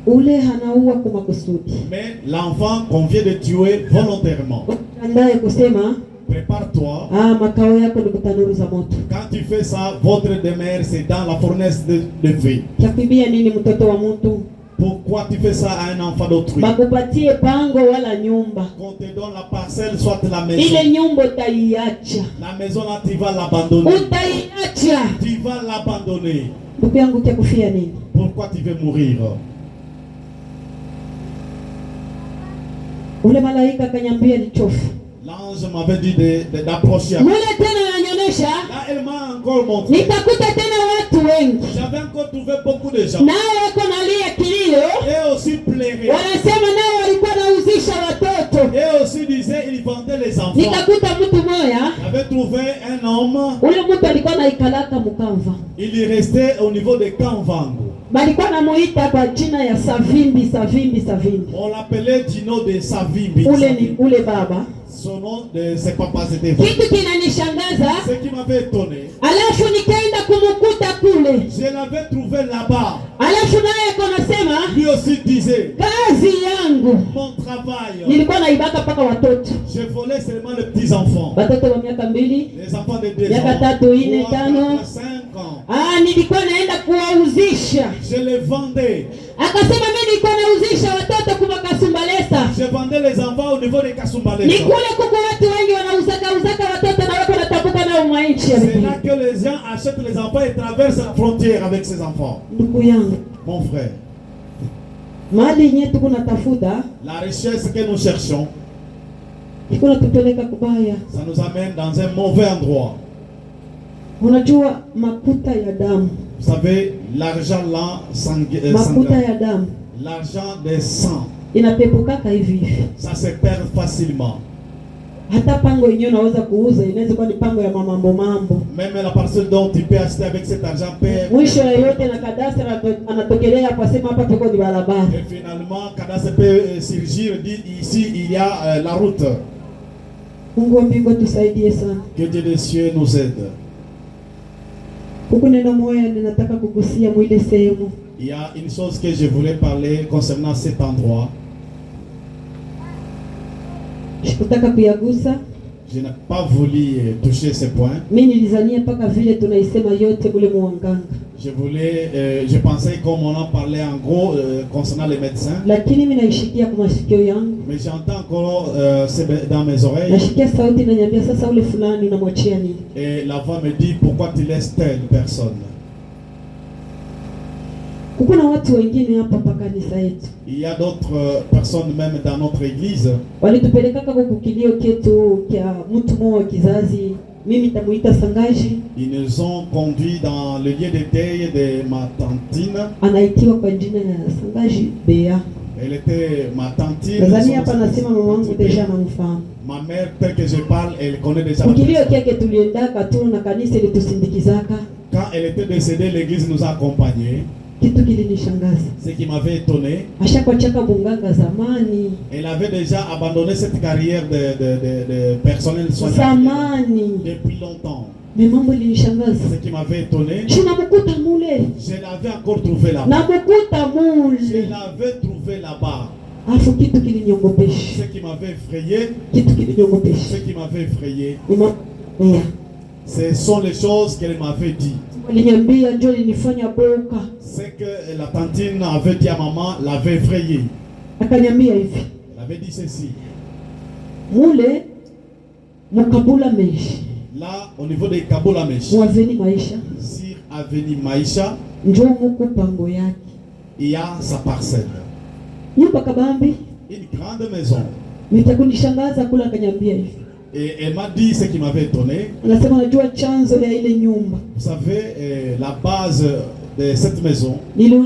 Speaker 2: ule hanaua kwa makusudi.
Speaker 1: mais l'enfant qu'on vient de tuer volontairement.
Speaker 2: Andaye kusema
Speaker 1: Prépare-toi.
Speaker 2: makao yako ni kutanuru za moto.
Speaker 1: Quand tu fais ça, votre demeure, c'est dans la fournaise de feu.
Speaker 2: Chakwibia nini mtoto wa mtu?
Speaker 1: Pourquoi tu fais ça à un enfant d'autrui?
Speaker 2: Bakupatie pango wala nyumba.
Speaker 1: Qu'on te donne la parcelle, soit la maison.
Speaker 2: Ile nyumba utaiacha.
Speaker 1: La maison là, tu vas l'abandonner.
Speaker 2: Utaiacha.
Speaker 1: Tu vas l'abandonner.
Speaker 2: Ndugu yangu kufia nini?
Speaker 1: Pourquoi tu veux mourir?
Speaker 2: Ule malaika akanyambia ni chofu.
Speaker 1: L'ange m'avait dit d'approcher.
Speaker 2: Mule tena ananyonyesha,
Speaker 1: Là, elle m'a encore montré.
Speaker 2: nikakuta tena watu wengi.
Speaker 1: J'avais encore trouvé beaucoup de gens.
Speaker 2: Nao wako nalia kilio.
Speaker 1: Et aussi pleuraient.
Speaker 2: Wanasema nao walikuwa nauzisha watoto.
Speaker 1: Et aussi disaient, ils vendaient les enfants.
Speaker 2: Nikakuta mtu moya,
Speaker 1: J'avais trouvé un homme.
Speaker 2: ule mtu alikuwa naikalaka Mkamva.
Speaker 1: Il est resté au niveau de Kamvango.
Speaker 2: Balikuwa namuita kwa jina ya Savimbi.
Speaker 1: On l'appelait Dino de Savimbi.
Speaker 2: Ule ni ule baba.
Speaker 1: Son nom de ses papas c'était vrai.
Speaker 2: Kitu kinanishangaza,
Speaker 1: Ce qui m'avait étonné,
Speaker 2: alafu nikaenda kumukuta kule.
Speaker 1: je l'avais trouvé là-bas.
Speaker 2: Alafu naye konasema
Speaker 1: Lui aussi disait,
Speaker 2: kazi yangu
Speaker 1: mon travail,
Speaker 2: nilikuwa naibaka mpaka watoto.
Speaker 1: je volais seulement les petits-enfants.
Speaker 2: Watoto wa miaka 2,
Speaker 1: Les enfants de 2
Speaker 2: miaka
Speaker 1: ans,
Speaker 2: 3, 4,
Speaker 1: 3,
Speaker 2: 5.
Speaker 1: 4, 5 ans.
Speaker 2: Nilikuwa naenda kuwauzisha.
Speaker 1: Je les vendais.
Speaker 2: Akasema mimi nilikuwa nauzisha watoto kuma Kasumbalesa.
Speaker 1: Je vendais les enfants au niveau de Kasumbalesa.
Speaker 2: Ni kule kuko watu wengi wanauzaka watoto na wako natabuka na umaichi ya
Speaker 1: C'est là que les gens achètent les enfants et traversent la frontière avec ces enfants.
Speaker 2: Ndugu yangu,
Speaker 1: Mon frère,
Speaker 2: mali yenyewe tuko natafuta
Speaker 1: la richesse que nous cherchons,
Speaker 2: iko natupeleka kubaya.
Speaker 1: ça nous amène dans un mauvais endroit.
Speaker 2: Unajua makuta ya damu,
Speaker 1: Vous savez, l'argent là,
Speaker 2: makuta ya damu
Speaker 1: l'argent des sangs,
Speaker 2: inapepukaka hivi hivi.
Speaker 1: ça se perd facilement.
Speaker 2: Hata pango yenyewe unaweza kuuza, inaweza kuwa ni pango ya mambo.
Speaker 1: Même la parcelle dont tu peux acheter avec cet argent peut.
Speaker 2: Mwisho yote na kadastre anatokelea kwa sema hapa tuko ni barabara.
Speaker 1: Et finalement, cadastre peut surgir, dit ici il y a la route.
Speaker 2: Mungu wa mbingu tusaidie sana.
Speaker 1: Que Dieu des cieux nous aide.
Speaker 2: Huku neno moja ninataka kugusia mwile sehemu.
Speaker 1: Il y a une chose que je voulais parler concernant cet endroit.
Speaker 2: Sikutaka kuyagusa.
Speaker 1: Je n'ai pas voulu toucher ce point.
Speaker 2: Mimi nilizania paka vile tunaisema yote kule muanganga.
Speaker 1: Je pensais comme on en parlait en gros concernant les médecins.
Speaker 2: Lakini mimi naishikia kwa masikio yangu.
Speaker 1: Mais j'entends encore dans mes oreilles.
Speaker 2: Nashikia sauti inaniambia sasa ule fulani unamwachia nini?
Speaker 1: Et la voix me dit pourquoi tu laisses telle personne.
Speaker 2: Kuna watu wengine hapa pa kanisa yetu.
Speaker 1: Il y a d'autres personnes même dans notre église.
Speaker 2: Walitupelekaka kwa kukilio ketu kia mtu mmoja kizazi. Mimi tamuita Sangaji.
Speaker 1: Ils nous ont conduits dans le lieu de deuil de ma tantine.
Speaker 2: Anaitiwa kwa jina ya Sangaji Bea.
Speaker 1: Elle était ma tantine.
Speaker 2: Nadhani hapa nasema mama wangu deja anamfahamu.
Speaker 1: Ma mère, tel que je parle, elle connaît déjà.
Speaker 2: Kukilio kiake tuliendaka tu na kanisa ilitusindikizaka.
Speaker 1: Quand elle était décédée, l'église nous a accompagnés.
Speaker 2: Kitu kilinishangaza.
Speaker 1: Ce qui m'avait étonné.
Speaker 2: Ashakwachaka bunganga zamani.
Speaker 1: Elle avait déjà abandonné cette carrière de personnel soignant.
Speaker 2: Zamani.
Speaker 1: Depuis longtemps.
Speaker 2: Mais mambo linishangaza.
Speaker 1: Ce qui m'avait étonné.
Speaker 2: Je
Speaker 1: l'avais encore trouvé là-bas. Je l'avais trouvé là-bas.
Speaker 2: Afu kitu kiliniogopesha.
Speaker 1: Ce qui m'avait effrayé.
Speaker 2: Kitu kiliniogopesha.
Speaker 1: Ce qui m'avait effrayé.
Speaker 2: Ce
Speaker 1: sont les choses qu'elle m'avait dit. C'est que la tantine avait dit à maman, l'avait effrayé. Elle avait dit ceci. Là, au niveau de Kabula Mesh, sur Avenue Maïcha, il y a sa parcelle. Une grande maison. Et elle m'a dit ce qui m'avait étonné. Vous savez, la base de cette maison, j'avais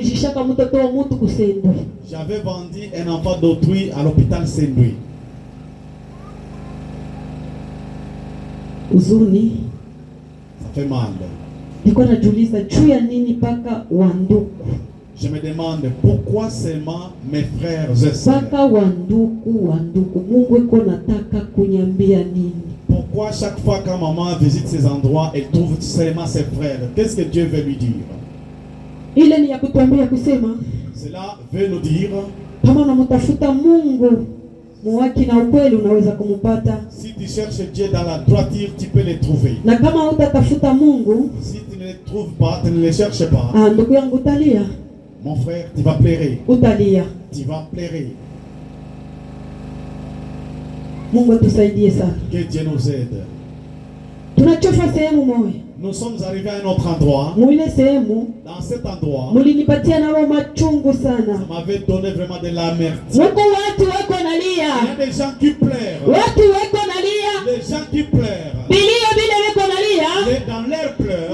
Speaker 1: vendu un enfant d'autrui à l'hôpital Saint-Louis. Ça fait mal. Je me demande pourquoi seulement mes frères et sœurs. Pourquoi chaque fois quand maman visite ces endroits, elle trouve seulement ses frères. Qu'est-ce que Dieu veut lui dire? Cela veut nous dire, si tu cherches Dieu dans la droiture, tu peux le trouver. Si tu ne le trouves pas, tu ne le cherches pas. Mon frère, tu vas pleurer. Tu vas pleurer. Que Dieu nous aide. Nous sommes arrivés à un autre endroit. Dans cet endroit, ça m'avait donné vraiment de l'amertume. Il y a des gens qui pleurent. Les gens qui pleurent. Dans leurs pleurs,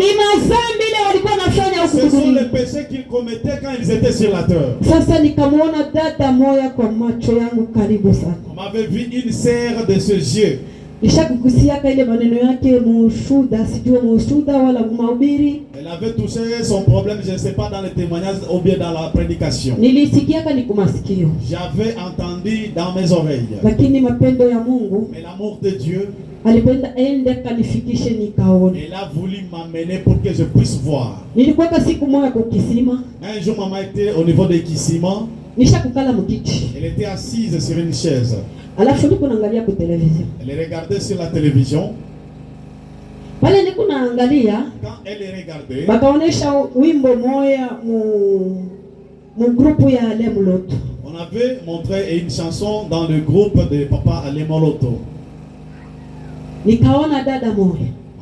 Speaker 1: ce sont les péchés qu'ils commettaient quand ils étaient sur la terre. On m'avait vu une sœur de ce Dieu. Elle avait touché son problème, je ne sais pas, dans les témoignages ou bien dans la prédication. J'avais entendu dans mes oreilles. Mais l'amour de Dieu, elle a voulu m'amener pour que je puisse voir. Un jour, maman était au niveau de Kisima. Elle était assise sur une chaise. Elle regardait sur la télévision. Quand elle regardait, on avait montré une chanson dans le groupe de Papa Alemoloto.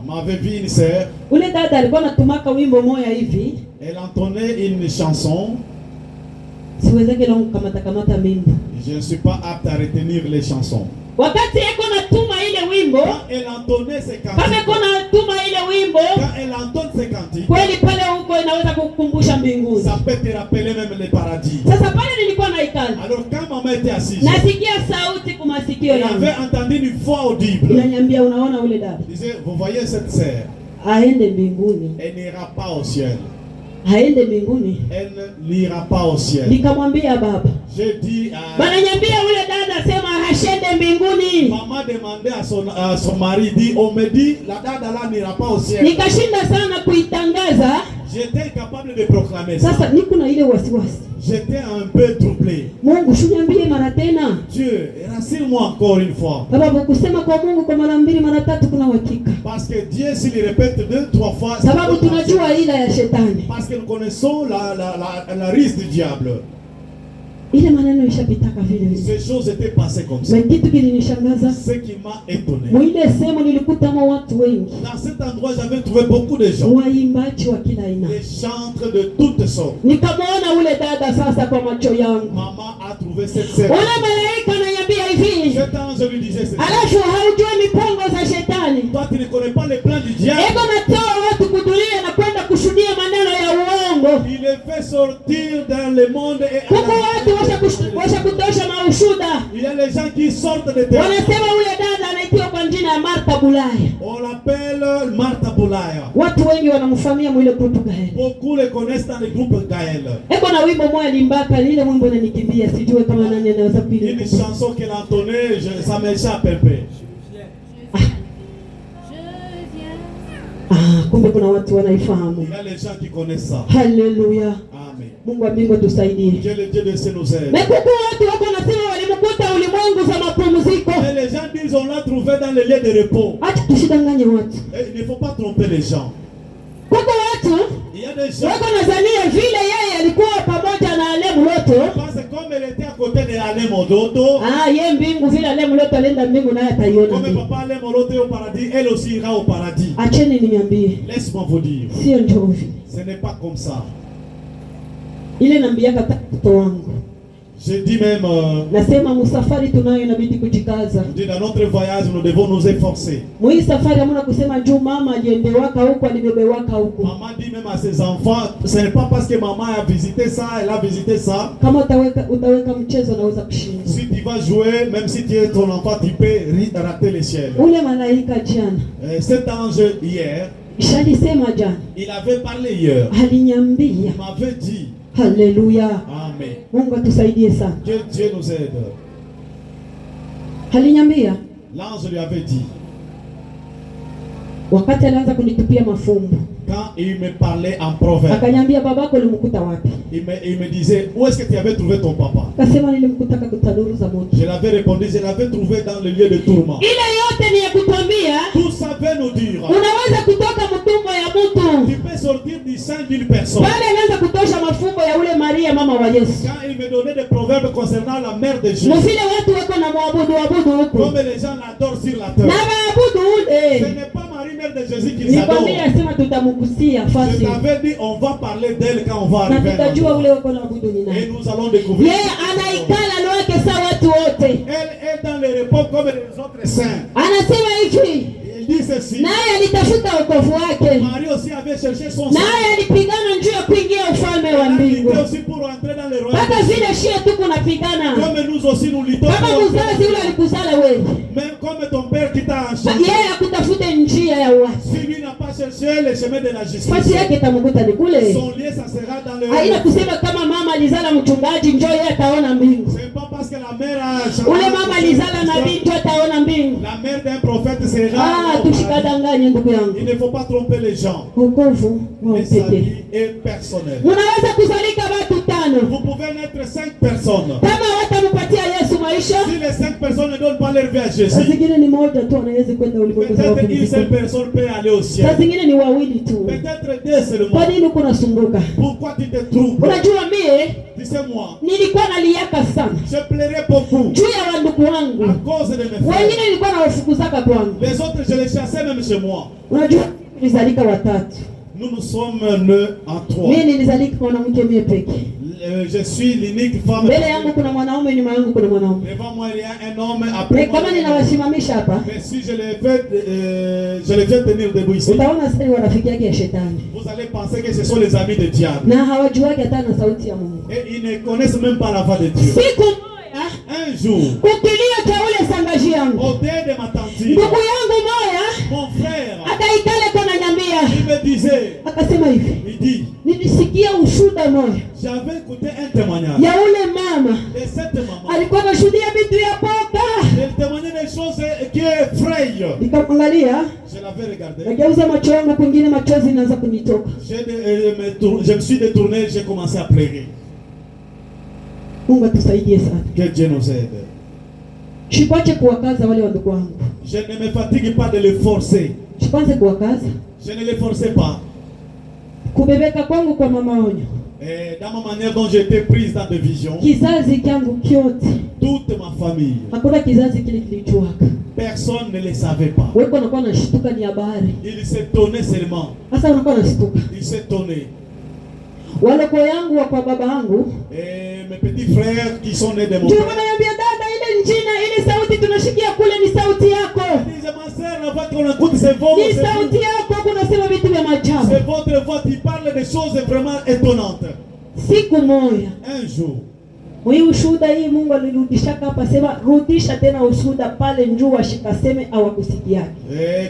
Speaker 1: On avait vu une sœur. Elle entonnait une chanson. Je ne suis pas apte à retenir les chansons. Quand elle entonnait ces cantiques, quand elle entend ces cantiques, ça peut te rappeler même le paradis. Alors quand maman était assise,
Speaker 2: masikio yangu.
Speaker 1: J'avais entendu une voix audible.
Speaker 2: Inaniambia unaona ule dada.
Speaker 1: Disait, vous voyez cette sœur?
Speaker 2: Aende mbinguni.
Speaker 1: Elle n'ira pas au ciel.
Speaker 2: Aende mbinguni.
Speaker 1: Elle n'ira pas au ciel.
Speaker 2: Nikamwambia baba.
Speaker 1: J'ai dit à...
Speaker 2: Bananiambia ule dada sema hashende mbinguni.
Speaker 1: Maman demandait à son mari, dit, on me dit la dada là n'ira pas au ciel.
Speaker 2: Nikashinda sana kuitangaza.
Speaker 1: J'étais incapable de proclamer ça.
Speaker 2: Sasa niko na ile wasiwasi.
Speaker 1: J'étais un peu troublé.
Speaker 2: Mungu shuniambie mara tena.
Speaker 1: Dieu, rassure-moi encore une fois.
Speaker 2: Sababu kusema kwa Mungu kwa mara mbili mara tatu kuna uhakika.
Speaker 1: Parce que Dieu s'il répète 2-3 fois.
Speaker 2: Sababu tunajua ila ya shetani.
Speaker 1: Parce que nous connaissons la risque du diable.
Speaker 2: Ile maneno ishapitaka vile vile.
Speaker 1: Ces choses étaient passées comme ça.
Speaker 2: Mais kitu kilinishangaza.
Speaker 1: Ce qui m'a étonné.
Speaker 2: Mwile sema nilikuta watu wengi.
Speaker 1: Dans cet endroit j'avais trouvé beaucoup de gens.
Speaker 2: Waimbaji wa kila aina.
Speaker 1: Des chantres de toutes sortes.
Speaker 2: Nikamwona ule dada sasa kwa macho yangu.
Speaker 1: Maman a trouvé cette sœur.
Speaker 2: Ule malaika ananiambia hivi.
Speaker 1: Cet ange lui disait ceci.
Speaker 2: Alafu haujui mipango za shetani.
Speaker 1: Toi tu ne connais pas les plans du diable.
Speaker 2: Ego natoa watu kudulia na kwenda kushuhudia maneno ya uongo.
Speaker 1: Il les fait sortir dans le monde et
Speaker 2: Kuko watu washa kutosha maushuda.
Speaker 1: il y a les gens qui sortent de terre.
Speaker 2: Wanasema ule dada anaitwa kwa jina ya Martha Bulaya.
Speaker 1: On l'appelle Martha Bulaya.
Speaker 2: Watu wengi wanamfahamia mwile grupu Gael.
Speaker 1: Beaucoup le connaissent dans le groupe Gael.
Speaker 2: Eko na wimbo mmoja alimbaka, ile wimbo unanikimbia, sijui kama nani anaweza kuimba.
Speaker 1: Une chanson qu'elle entonnait, ça m'échappe un peu.
Speaker 2: Kumbe kuna watu wanaifahamu.
Speaker 1: Il y a les gens qui connaissent ça.
Speaker 2: Haleluya.
Speaker 1: Amen.
Speaker 2: Mungu wa mbingu tusaidie.
Speaker 1: Dieu le Dieu de nous aide.
Speaker 2: Na kuko watu wako nasema walimkuta ulimwengu za mapumziko.
Speaker 1: Et les gens disent on l'a trouvé dans le lieu de repos.
Speaker 2: Acha tusidanganye watu.
Speaker 1: Et il ne faut pas tromper les gens.
Speaker 2: Kuko watu
Speaker 1: Il y a des gens
Speaker 2: wako nazania vile yeye alikuwa pamoja na Ale Mloto.
Speaker 1: parce que comme elle était à côté de Ale Modoto,
Speaker 2: Yeye mbingu vile Ale Mloto alienda mbingu naye ataiona.
Speaker 1: comme papa Ale Modoto est au paradis, elle aussi ira au paradis.
Speaker 2: Acheni niambie.
Speaker 1: Laisse-moi vous dire.
Speaker 2: Sio njovi.
Speaker 1: Ce n'est pas comme ça.
Speaker 2: Ile nambiaka mtoto wangu.
Speaker 1: Je dis même,
Speaker 2: nasema musafari tunayo inabidi kujikaza.
Speaker 1: Dans notre voyage, nous devons nous efforcer.
Speaker 2: Mwi safari hamuna kusema njoo mama aliendewaka huko alibebewaka huko.
Speaker 1: Maman dit même à ses enfants, ce n'est pas parce que maman a visité ça, elle a visité ça.
Speaker 2: Kama utaweka mchezo naweza kushinda.
Speaker 1: Si tu vas jouer, même si tu es ton enfant, tu peux rater le ciel.
Speaker 2: Ule malaika jana.
Speaker 1: Cet ange hier,
Speaker 2: ishalisema jana.
Speaker 1: Il avait parlé hier.
Speaker 2: Aliniambia.
Speaker 1: Il m'avait dit.
Speaker 2: Haleluya.
Speaker 1: Amen.
Speaker 2: Mungu atusaidie sana.
Speaker 1: Que Dieu nous aide.
Speaker 2: Aliniambia.
Speaker 1: L'ange lui avait dit.
Speaker 2: Wakati alianza kunitupia mafumbo.
Speaker 1: Quand il me parlait en proverbe.
Speaker 2: Akaniambia babako ulimkuta wapi?
Speaker 1: Il me disait où est-ce que tu avais trouvé ton papa?
Speaker 2: Akasema nilimkuta kwa tanuru za moto.
Speaker 1: Je l'avais répondu, je l'avais trouvé dans le lieu de tourment.
Speaker 2: Ile yote ni ya kutuambia.
Speaker 1: Tout ça veut nous dire.
Speaker 2: Unaweza kutoka mtumbo ya mtu.
Speaker 1: Tu peux sortir du sein d'une personne.
Speaker 2: Pale anaanza kutosha mafumbo ya ule Maria mama wa Yesu.
Speaker 1: Quand il me donnait des proverbes concernant la mère de Jésus.
Speaker 2: Vile watu wako na muabudu huko.
Speaker 1: Comme les gens l'adorent sur la terre.
Speaker 2: Na maabudu ule.
Speaker 1: Ce n'est pas Marie mère de Jésus qui s'adore.
Speaker 2: Nikwambia sema tutamkusia fasi.
Speaker 1: Je t'avais dit on va parler d'elle quand on va arriver.
Speaker 2: Na tutajua ule wako na abudu ni nani.
Speaker 1: Et nous allons découvrir.
Speaker 2: Yeye anaikala lwake sawa watu wote.
Speaker 1: Elle est dans le repos comme les autres saints.
Speaker 2: Anasema hivi.
Speaker 1: Il dit ceci.
Speaker 2: Naye alitafuta wokovu wake.
Speaker 1: Marie aussi avait cherché son salut.
Speaker 2: Naye alipigana njia ya kuingia ufalme wa mbingu.
Speaker 1: Elle aussi pour entrer dans le royaume.
Speaker 2: Hata vile shia tu kunapigana.
Speaker 1: Comme nous aussi nous luttons.
Speaker 2: Kama mzazi yule alikuzala wewe.
Speaker 1: Même comme ton père qui t'a enchaîné.
Speaker 2: Yeye akutafute njia ya uasi.
Speaker 1: Si lui n'a pas cherché le chemin de la justice.
Speaker 2: Fasi yake tamkuta ni kule.
Speaker 1: Son lieu ça sera dans le.
Speaker 2: Haina kusema kama mama alizala mchungaji njoo yeye ataona mbingu.
Speaker 1: C'est pas parce que la mère a.
Speaker 2: Ule mama alizala nabii njoo ataona mbingu.
Speaker 1: La mère d'un prophète sera.
Speaker 2: Tushikadanganye ndugu yangu.
Speaker 1: Il ne faut pas tromper les gens.
Speaker 2: Wokovu wa
Speaker 1: pekee est personnel.
Speaker 2: Unaweza kuzalika watu 5.
Speaker 1: Vous pouvez naître 5 personnes.
Speaker 2: Kama watampatia Yesu maisha.
Speaker 1: Si les 5 personnes ne donnent pas leur vie à Jésus.
Speaker 2: Zingine ni moja tu anaweza kwenda ulimwengu wa
Speaker 1: peut-être une seule personne peut aller au ciel.
Speaker 2: Zingine ni wawili tu.
Speaker 1: Peut-être 2 seulement.
Speaker 2: Kwa nini uko nasumbuka?
Speaker 1: Pourquoi tu te trouves?
Speaker 2: Unajua mie?
Speaker 1: Tu sais moi.
Speaker 2: Nilikuwa naliaka sana.
Speaker 1: Je plairais beaucoup.
Speaker 2: Juu ya ndugu wangu.
Speaker 1: À cause de mes frères.
Speaker 2: Wengine nilikuwa nawafukuzaka kwangu.
Speaker 1: Les autres je les chassais même chez moi.
Speaker 2: Unajua nilizalika watatu.
Speaker 1: Nous sommes nés en 3.
Speaker 2: Mimi nilizalika mwanamke mie peke.
Speaker 1: Je suis l'unique femme.
Speaker 2: Mbele yangu kuna mwanaume, nyuma yangu kuna mwanaume.
Speaker 1: Devant moi il y a un homme, après moi.
Speaker 2: Kama ninawasimamisha hapa.
Speaker 1: Mais si je les fais tenir debout ici.
Speaker 2: Utaona sasa wanafiki yake ya shetani.
Speaker 1: Vous allez penser que ce sont les amis de diable.
Speaker 2: Na hawajuagi hata na sauti ya Mungu.
Speaker 1: Et ils ne connaissent même pas la voix de Dieu.
Speaker 2: Siku moja
Speaker 1: Un jour,
Speaker 2: kukilio cha ule sangaji yangu,
Speaker 1: au dé de ma tante,
Speaker 2: ndugu yangu moya,
Speaker 1: mon frère,
Speaker 2: akaikale kwa nanyambia,
Speaker 1: il me disait,
Speaker 2: akasema hivi,
Speaker 1: il dit,
Speaker 2: nilisikia ushuda moya,
Speaker 1: j'avais écouté un témoignage
Speaker 2: ya ule mama,
Speaker 1: de cette maman.
Speaker 2: alikuwa anashuhudia vitu ya boka.
Speaker 1: Elle témoignait des choses qui effrayent.
Speaker 2: Nikamwangalia,
Speaker 1: Je l'avais regardé.
Speaker 2: nageuza macho yangu kwingine, machozi inaanza kunitoka.
Speaker 1: Je me suis détourné, j'ai commencé à pleurer.
Speaker 2: Mungu atusaidie sana.
Speaker 1: Que Dieu nous aide.
Speaker 2: Shikwache kuwakaza wale wandugu wangu.
Speaker 1: Je ne me fatigue pas de les forcer.
Speaker 2: Shikwanze kuwakaza.
Speaker 1: Je ne les forçais pas.
Speaker 2: Kubebeka kwangu kwa mama onyo.
Speaker 1: Et dans ma manière dont j'ai été prise dans des visions,
Speaker 2: kizazi kyangu kyote,
Speaker 1: toute ma famille,
Speaker 2: hakuna kizazi kile kilichoaka.
Speaker 1: personne ne le savait pas.
Speaker 2: Wewe unakuwa unashtuka ni habari.
Speaker 1: Il s'étonnait seulement.
Speaker 2: Sasa unakuwa unashtuka.
Speaker 1: Il s'étonnait.
Speaker 2: Wale kwa yangu wa kwa baba yangu,
Speaker 1: Mes petits frères qui sont nés de mon
Speaker 2: ndio
Speaker 1: père,
Speaker 2: wananiambia, dada, ile njina ile sauti tunashikia kule ni sauti yako.
Speaker 1: ils disaient, ma sœur, la voix qu'on écoute, c'est votre,
Speaker 2: Ni sauti yako, kunasema vitu vya maajabu.
Speaker 1: c'est votre voix qui parle des choses vraiment étonnantes.
Speaker 2: Siku moja,
Speaker 1: Un jour,
Speaker 2: hii ushuhuda hii Mungu alirudishaka hapa, sema rudisha tena ushuhuda pale njoo washikaseme hawakusikiaki.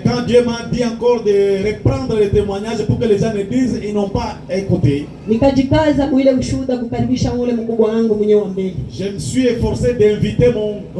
Speaker 1: quand Dieu m'a dit encore de reprendre les témoignages pour que les gens ne disent, ils n'ont pas écouté.
Speaker 2: Nikajikaza mwile ushuhuda kukaribisha ule mkubwa wangu mwenyewe wa mbele.
Speaker 1: Je me suis efforcé d'inviter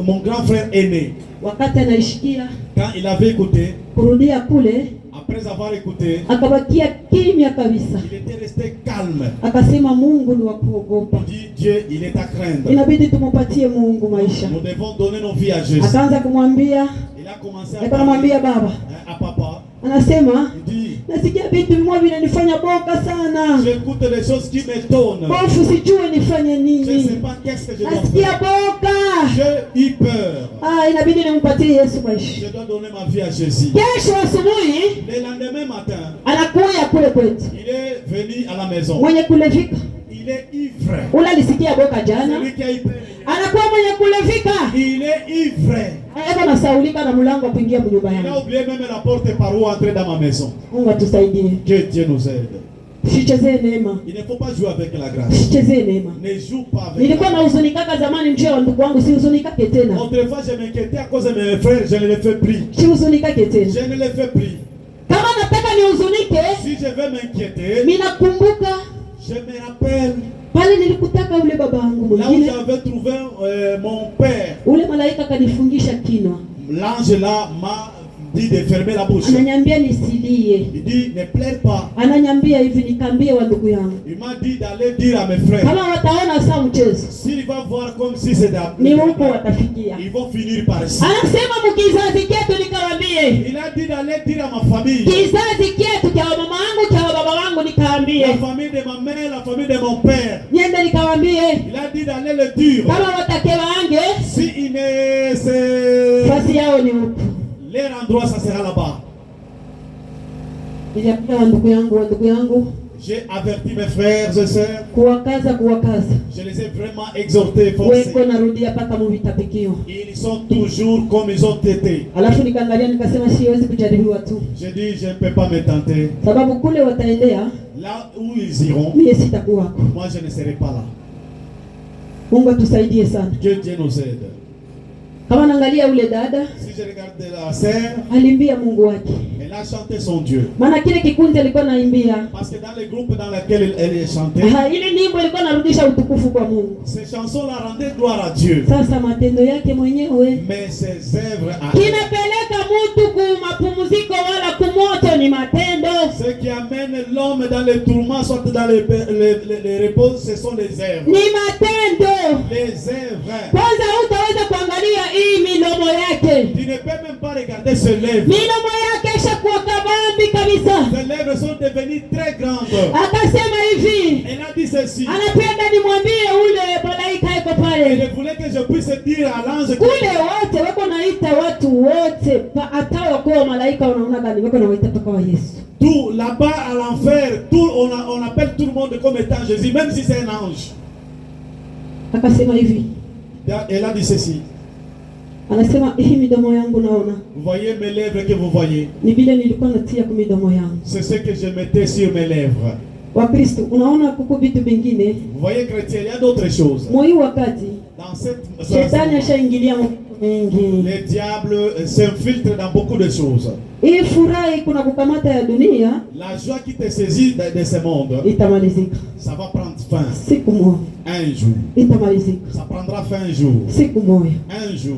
Speaker 1: mon grand frère aîné.
Speaker 2: Wakati anaishikia
Speaker 1: Quand il avait écouté,
Speaker 2: kurudia kule,
Speaker 1: après avoir écouté,
Speaker 2: akabakia kimya kabisa,
Speaker 1: il était resté calme.
Speaker 2: akasema Mungu ni wa kuogopa,
Speaker 1: Il dit, Dieu, il est à craindre.
Speaker 2: inabidi tumupatie Mungu maisha.
Speaker 1: Nous devons donner nos vies à Jésus.
Speaker 2: Akaanza kumwambia,
Speaker 1: Il a commencé
Speaker 2: akamwambia baba,
Speaker 1: à papa.
Speaker 2: anasema
Speaker 1: Il dit,
Speaker 2: nasikia vitu vimwa vinanifanya boka sana,
Speaker 1: j'écoute des choses qui m'étonnent.
Speaker 2: hofu, sijue nifanye
Speaker 1: Je ne
Speaker 2: nini,
Speaker 1: sais pas qu'est-ce que je dois
Speaker 2: nasikia
Speaker 1: faire.
Speaker 2: boka.
Speaker 1: J'ai eu peur.
Speaker 2: Inabidi nimpatie Yesu maisha.
Speaker 1: Je dois donner ma vie à Jésus.
Speaker 2: Kesho asubuhi
Speaker 1: Le lendemain matin,
Speaker 2: anakuya kule kwetu,
Speaker 1: il est venu à la maison.
Speaker 2: mwenye kulevika
Speaker 1: Il est ivre.
Speaker 2: ule alisikia boka jana,
Speaker 1: Celui qui a eu peur.
Speaker 2: anakuwa mwenye kulevika,
Speaker 1: Il est ivre.
Speaker 2: anaenda nasaulika na mlango wa kuingia nyumba
Speaker 1: Il a
Speaker 2: yangu.
Speaker 1: oublié même la porte par où entrer dans ma maison.
Speaker 2: Mungu atusaidie,
Speaker 1: Que Dieu nous aide.
Speaker 2: usichezee neema,
Speaker 1: Il ne faut pas jouer avec la grâce.
Speaker 2: usichezee neema.
Speaker 1: Ne joue pas avec
Speaker 2: Nilikuwa
Speaker 1: la
Speaker 2: na
Speaker 1: grâce.
Speaker 2: huzunikaka zamani, njoo wa ndugu wangu, si huzunikake tena,
Speaker 1: Autrefois, je m'inquiétais à cause de mes frères, je ne les fais plus.
Speaker 2: si huzunikake tena.
Speaker 1: Je ne les fais plus.
Speaker 2: Kama nataka nihuzunike,
Speaker 1: Si je veux m'inquiéter,
Speaker 2: mimi nakumbuka
Speaker 1: je me rappelle
Speaker 2: pale nilikutaka ule baba yangu
Speaker 1: là où
Speaker 2: mwingine,
Speaker 1: j'avais trouvé mon père.
Speaker 2: ule malaika kanifungisha kinwa,
Speaker 1: L'ange là m'a dit de fermer la bouche.
Speaker 2: ananyambia nisilie,
Speaker 1: Il dit, ne pleure pas.
Speaker 2: ananyambia hivi nikaambie wa ndugu yangu,
Speaker 1: Il m'a dit d'aller dire à mes frères.
Speaker 2: kama wataona saa mchezo
Speaker 1: S'il va voir comme si c'était
Speaker 2: ni huko watafikia.
Speaker 1: ils vont finir par ici.
Speaker 2: Anasema mkizazi chetu, nikawaambie
Speaker 1: Il a dit d'aller dire à ma famille.
Speaker 2: kizazi chetu cha mama wangu cha baba wangu, nikaambie
Speaker 1: La famille de ma mère, la famille de mon père.
Speaker 2: niende nikawaambie
Speaker 1: Il a dit d'aller le dire.
Speaker 2: kama watake waange
Speaker 1: Si il ne se...
Speaker 2: fasi yao ni huko.
Speaker 1: Leur endroit, ça sera là-bas.
Speaker 2: Niliambia wa ndugu yangu
Speaker 1: J'ai averti mes frères et sœurs.
Speaker 2: kuwakaza.
Speaker 1: Je les ai vraiment exhortés, forcés.
Speaker 2: Weko narudia paka muvitapikio.
Speaker 1: Ils sont toujours comme ils ont été.
Speaker 2: Alafu nikaangalia nikasema siwezi kujaribiwa tu,
Speaker 1: Je dis, je ne peux pas me tenter.
Speaker 2: sababu kule wataendea,
Speaker 1: Là où ils iront,
Speaker 2: mie sitakuwako.
Speaker 1: moi je ne serai pas là.
Speaker 2: Mungu atusaidie sana.
Speaker 1: Que Dieu nous aide.
Speaker 2: Kama naangalia ule dada
Speaker 1: Si je regarde la sœur,
Speaker 2: alimbia Mungu wake,
Speaker 1: elle a chanté son Dieu.
Speaker 2: maana kile kikundi alikuwa naimbia,
Speaker 1: Parce que dans les groupes dans lesquels elle chantait,
Speaker 2: ile nyimbo ilikuwa narudisha utukufu kwa Mungu.
Speaker 1: ces chansons la rendaient gloire à Dieu.
Speaker 2: Sasa matendo yake mwenyewe
Speaker 1: Mais ses œuvres à elle,
Speaker 2: kinapeleka mtu ku mapumziko wala kumoto ni matendo.
Speaker 1: ce qui amène l'homme dans les tourments, soit dans les repos, ce sont les œuvres.
Speaker 2: Ni matendo.
Speaker 1: Les œuvres.
Speaker 2: Kwanza hutaweza kuangalia hii midomo yake.
Speaker 1: Tu ne peux même pas regarder ses lèvres.
Speaker 2: Midomo yake ishakuwa kabambi kabisa.
Speaker 1: Ses lèvres sont devenues très grandes.
Speaker 2: Akasema hivi,
Speaker 1: Elle a dit ceci.
Speaker 2: anapenda nimwambie ule malaika yuko
Speaker 1: Elle
Speaker 2: pale.
Speaker 1: voulait que je puisse dire à l'ange
Speaker 2: Kule wote wako naita watu wote, hata wakuwa malaika wanaona gani, wako nawaita paka wa Yesu.
Speaker 1: tout là-bas à l'enfer, tout on appelle tout le monde comme étant Jésus, même si c'est un ange.
Speaker 2: Akasema hivi,
Speaker 1: Elle a dit ceci.
Speaker 2: anasema hii midomo yangu naona
Speaker 1: Vous voyez mes lèvres que vous voyez.
Speaker 2: ni vile nilikuwa natia kwa midomo yangu.
Speaker 1: C'est ce que je mettais sur mes lèvres.
Speaker 2: Wakristo, unaona kuko vitu vingine
Speaker 1: Vous voyez chrétien, il y a d'autres choses.
Speaker 2: moi wakati Shetani ashaingilia mengi.
Speaker 1: Les diables s'infiltrent dans beaucoup de choses.
Speaker 2: Hii furaha kuna kukamata ya dunia,
Speaker 1: la joie qui te saisit de ce monde,
Speaker 2: itamalizika.
Speaker 1: Ça va prendre fin.
Speaker 2: Siku moja.
Speaker 1: Un jour.
Speaker 2: Itamalizika.
Speaker 1: Ça prendra fin un jour.
Speaker 2: Siku moja.
Speaker 1: Un jour.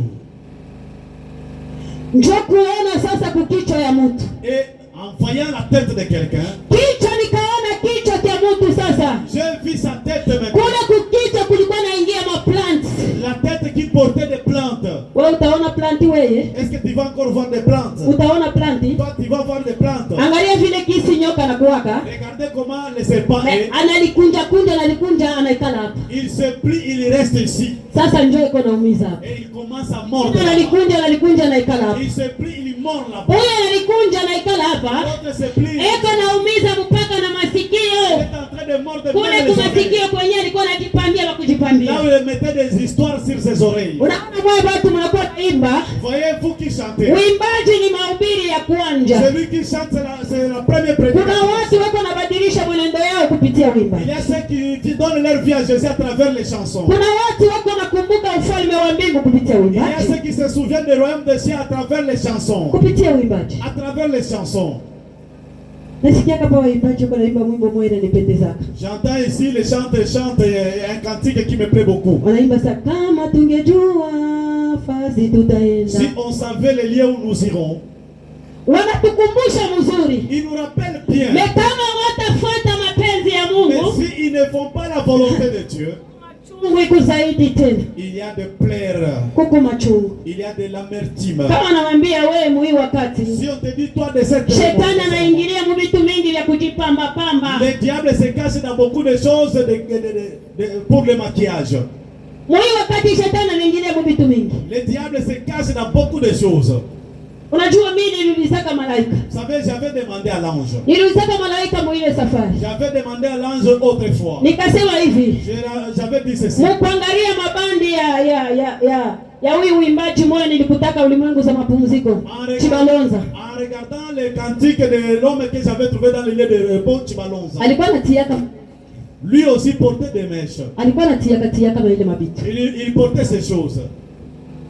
Speaker 2: Njoo kuona sasa kukichwa ya mtu.
Speaker 1: Et en voyant la tête de quelqu'un,
Speaker 2: kichwa nikaona kichwa cha mtu sasa.
Speaker 1: J'ai vu sa tête maintenant.
Speaker 2: Kule kukichwa kulikuwa naingia ma plants.
Speaker 1: La tête qui portait des plantes.
Speaker 2: Wewe utaona planti wewe?
Speaker 1: Est-ce que tu vas encore voir des plantes?
Speaker 2: Utaona planti?
Speaker 1: Toi tu vas voir des plantes.
Speaker 2: Angalia vile kisi nyoka na kuwaka.
Speaker 1: Regardez comment le serpent est.
Speaker 2: Analikunja anaikala hapa.
Speaker 1: Il se plie, il reste ici.
Speaker 2: Sasa njoo iko naumiza hapa.
Speaker 1: Et il commence à mordre.
Speaker 2: Analikunja anaikala hapa.
Speaker 1: Il se plie, il mord là-bas.
Speaker 2: Huyo analikunja anaikala hapa.
Speaker 1: L'autre se plie.
Speaker 2: Eko naumiza mpaka na masikio.
Speaker 1: Il est en train de mordre.
Speaker 2: Kule kwa masikio kwenye alikuwa anajipambia na kujipambia.
Speaker 1: Là où il mettait des histoires sur ses oreilles.
Speaker 2: Unaona mwa watu mnakuwa naimba.
Speaker 1: Voyez-vous qui chantez.
Speaker 2: Uimbaji ni mahubiri ya kwanza.
Speaker 1: Celui qui chante c'est la première prédication.
Speaker 2: Kuna watu wako nabadilisha mwenendo yao kupitia uimbaji.
Speaker 1: Il y a ceux qui donnent leur vie à Jésus à travers les chansons.
Speaker 2: Kuna watu wako nakumbuka ufalme wa mbingu kupitia uimbaji.
Speaker 1: Il y a ceux qui se souviennent du royaume des cieux à travers les chansons.
Speaker 2: Kupitia uimbaji.
Speaker 1: À travers les chansons.
Speaker 2: Nasikia kama waimbaji wako naimba mwimbo mmoja inanipendeza.
Speaker 1: J'entends ici les chanteurs un cantique qui me plaît beaucoup.
Speaker 2: Wanaimba sasa kama tungejua fazi tutaenda.
Speaker 1: Si on savait les lieux où nous irons.
Speaker 2: Wanatukumbusha mzuri.
Speaker 1: Ils nous rappellent bien.
Speaker 2: Mais kama watafuata mapenzi ya Mungu.
Speaker 1: Mais si ils ne font pas la volonté de Dieu. Il y a de pleurs. Il y a de l'amertume.
Speaker 2: Kama anamwambia wewe mwi wakati.
Speaker 1: Si on te dit toi de cette
Speaker 2: Shetani anaingilia vitu mingi vya kujipamba pamba.
Speaker 1: Le diable se cache dans beaucoup de choses pour le maquillage.
Speaker 2: Mwi wakati shetani anaingilia vitu mingi.
Speaker 1: Le diable se cache dans beaucoup de choses.
Speaker 2: Unajua mimi niliulisaka malaika.
Speaker 1: Vous savez, j'avais demandé à l'ange.
Speaker 2: Niliulisaka malaika mwile safari.
Speaker 1: J'avais demandé à l'ange autrefois.
Speaker 2: Nikasema hivi.
Speaker 1: J'avais dit ceci.
Speaker 2: Mkuangalia mabandi ya huyu uimbaji moyo nilikutaka ulimwengu za mapumziko. Chibalonza.
Speaker 1: En regardant les cantiques de l'homme que j'avais trouvé dans le lieu de repos Chibalonza.
Speaker 2: Alikuwa anatiaka.
Speaker 1: Lui aussi portait des mèches.
Speaker 2: Alikuwa anatiaka na ile mabiti.
Speaker 1: Il portait ces choses.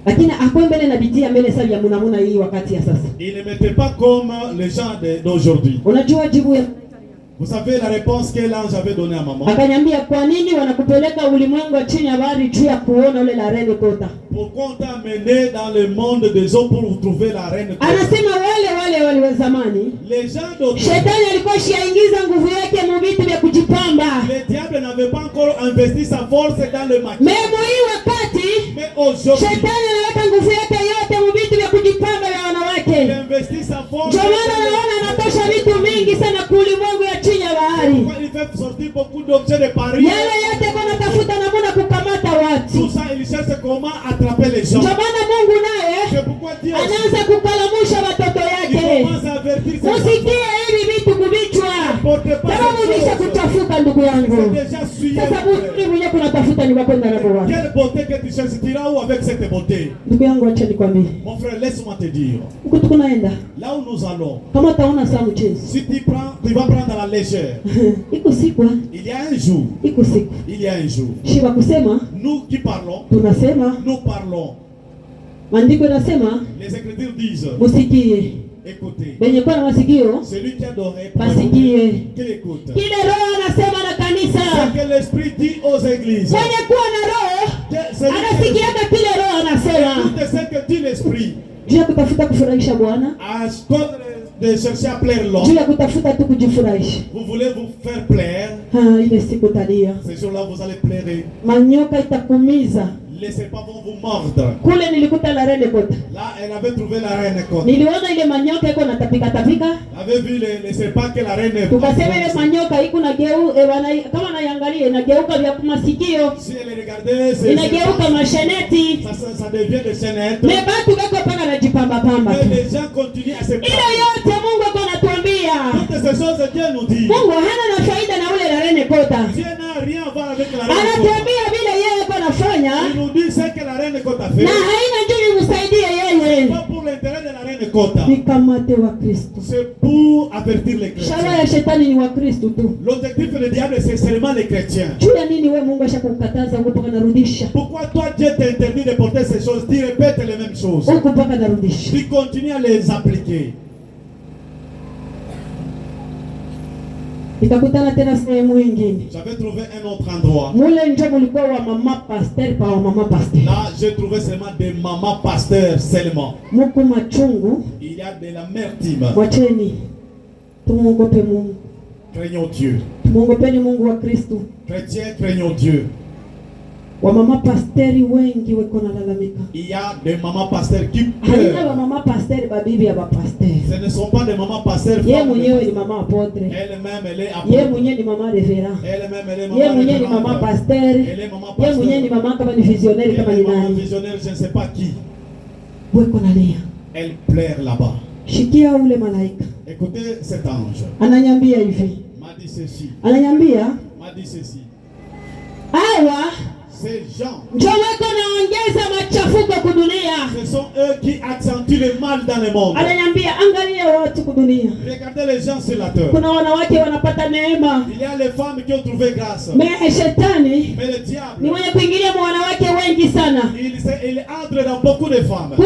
Speaker 2: Lakini akwembele na bitia mbele sabi ya munamuna hii wakati ya sasa.
Speaker 1: Il ne mettait pas comme les gens d'aujourd'hui.
Speaker 2: Unajua jibu ya
Speaker 1: Vous savez la réponse que l'ange avait donnée à maman.
Speaker 2: Akaniambia kwa nini wanakupeleka ulimwengu chini ya bahari juu ya kuona ule la reine Kota?
Speaker 1: Pourquoi on t'a amené dans le monde des eaux pour trouver la reine Kota?
Speaker 2: Anasema wale wa zamani.
Speaker 1: Les gens d'autres.
Speaker 2: Shetani alikuwa shiaingiza nguvu yake mu vitu vya kujipamba.
Speaker 1: Le diable n'avait pas encore investi sa force dans le maquillage.
Speaker 2: Mais hii wakati Shetani anaweka nguvu yake yote mu vitu vya kujipamba vya wanawake.
Speaker 1: Il investit sa force.
Speaker 2: Jamani anaona anatosha vitu mingi sana kulimwengu ya chini ya bahari.
Speaker 1: Il fait sortir beaucoup d'objets de Paris.
Speaker 2: Yale yote kuna tafuta namna kukamata watu.
Speaker 1: Tout ça il cherche comment attraper les gens.
Speaker 2: Jamani Mungu naye anaanza kukalamusha watoto yake. Usikie hivi vitu kuvichwa. Kama mwisha kutafuta ndugu yangu. Sasa Mungu mwenyewe kunatafuta ni wakwenda na bwana.
Speaker 1: Quelle beauté que tu cherches, tu iras où avec cette beauté?
Speaker 2: Ndugu yangu acha nikwambie.
Speaker 1: Mon frère, laisse-moi te dire.
Speaker 2: Huko tunaenda.
Speaker 1: Là où nous allons.
Speaker 2: Kama utaona saa mchezo.
Speaker 1: Si tu vas prendre à la légère.
Speaker 2: Iko siku.
Speaker 1: Il y a un jour.
Speaker 2: Iko siku.
Speaker 1: Il y a un jour.
Speaker 2: Shiba kusema.
Speaker 1: Nous qui parlons.
Speaker 2: Tunasema.
Speaker 1: Nous parlons.
Speaker 2: Maandiko yanasema.
Speaker 1: Les Écritures disent.
Speaker 2: Musikie.
Speaker 1: Écoutez.
Speaker 2: Benye kwa na masikio.
Speaker 1: Celui qui adorait.
Speaker 2: Pasikie.
Speaker 1: Qu'il écoute.
Speaker 2: Kile roho anasema na kanisa.
Speaker 1: Ce que l'Esprit dit aux églises.
Speaker 2: Mwenye kuwa na roho. Anasikiaga kile roho anasema.
Speaker 1: Écoutez ce que dit l'Esprit.
Speaker 2: Juu ya kutafuta kufurahisha Bwana.
Speaker 1: À cause de chercher à plaire l'homme.
Speaker 2: Juu ya kutafuta tu kujifurahisha.
Speaker 1: Vous voulez vous faire plaire.
Speaker 2: Ile siku talia.
Speaker 1: Ce jour-là vous allez plaire.
Speaker 2: Manyoka itakumiza.
Speaker 1: Les serpents vont vous mordre.
Speaker 2: Kule nilikuta la reine Kota.
Speaker 1: Là, elle avait trouvé la reine Kota.
Speaker 2: Niliona ile manyoka iko natapika tapika.
Speaker 1: Elle avait vu les serpents que la reine.
Speaker 2: Tukasema ile manyoka iko na kama naiangalia inageuka vya masikio.
Speaker 1: Si elle regardait,
Speaker 2: inageuka masheneti.
Speaker 1: Ça devient des chaînettes.
Speaker 2: Mais batu wako paka najipamba pamba.
Speaker 1: Mais les gens continuent à se parler.
Speaker 2: Ile yote Mungu ako anatuambia.
Speaker 1: Toutes ces choses Dieu nous dit.
Speaker 2: Mungu hana na faida na ule la reine Kota.
Speaker 1: Dieu n'a rien à voir avec la reine Kota.
Speaker 2: Anatuambia vile yeye ako anafanya.
Speaker 1: Dit ce que la reine Kota fait.
Speaker 2: Na haina njoo nimsaidie yeye.
Speaker 1: Pas pour l'intérêt de la reine Kota.
Speaker 2: Nikamate wa Kristo.
Speaker 1: C'est pour avertir les chrétiens. L'objectif du diable, c'est seulement les chrétiens. Pourquoi toi Dieu t'interdit de porter ces choses? Tu répètes les mêmes choses. Tu continues à les appliquer. J'avais trouvé un autre endroit. Là, j'ai trouvé seulement des mamans pasteurs seulement. Il y a de l'amertume. Craignons Dieu. Chrétiens, craignons Dieu. Il y a des mamans pasteurs qui pleurent. Ce ne sont pas des mamans pasteurs. Elle-même, elle est apôtre. Elle-même, elle est maman pasteur. Elle est maman pasteur. Elle est maman visionnaire, je ne sais pas qui. Elle pleure là-bas. Écoutez cet ange. M'a dit ceci. M'a dit ceci. Ces gens, ce sont eux qui accentuent le mal dans le monde. Regardez les gens sur la terre. Il y a les femmes qui ont trouvé grâce. Mais le diable, il entre dans beaucoup de femmes. Il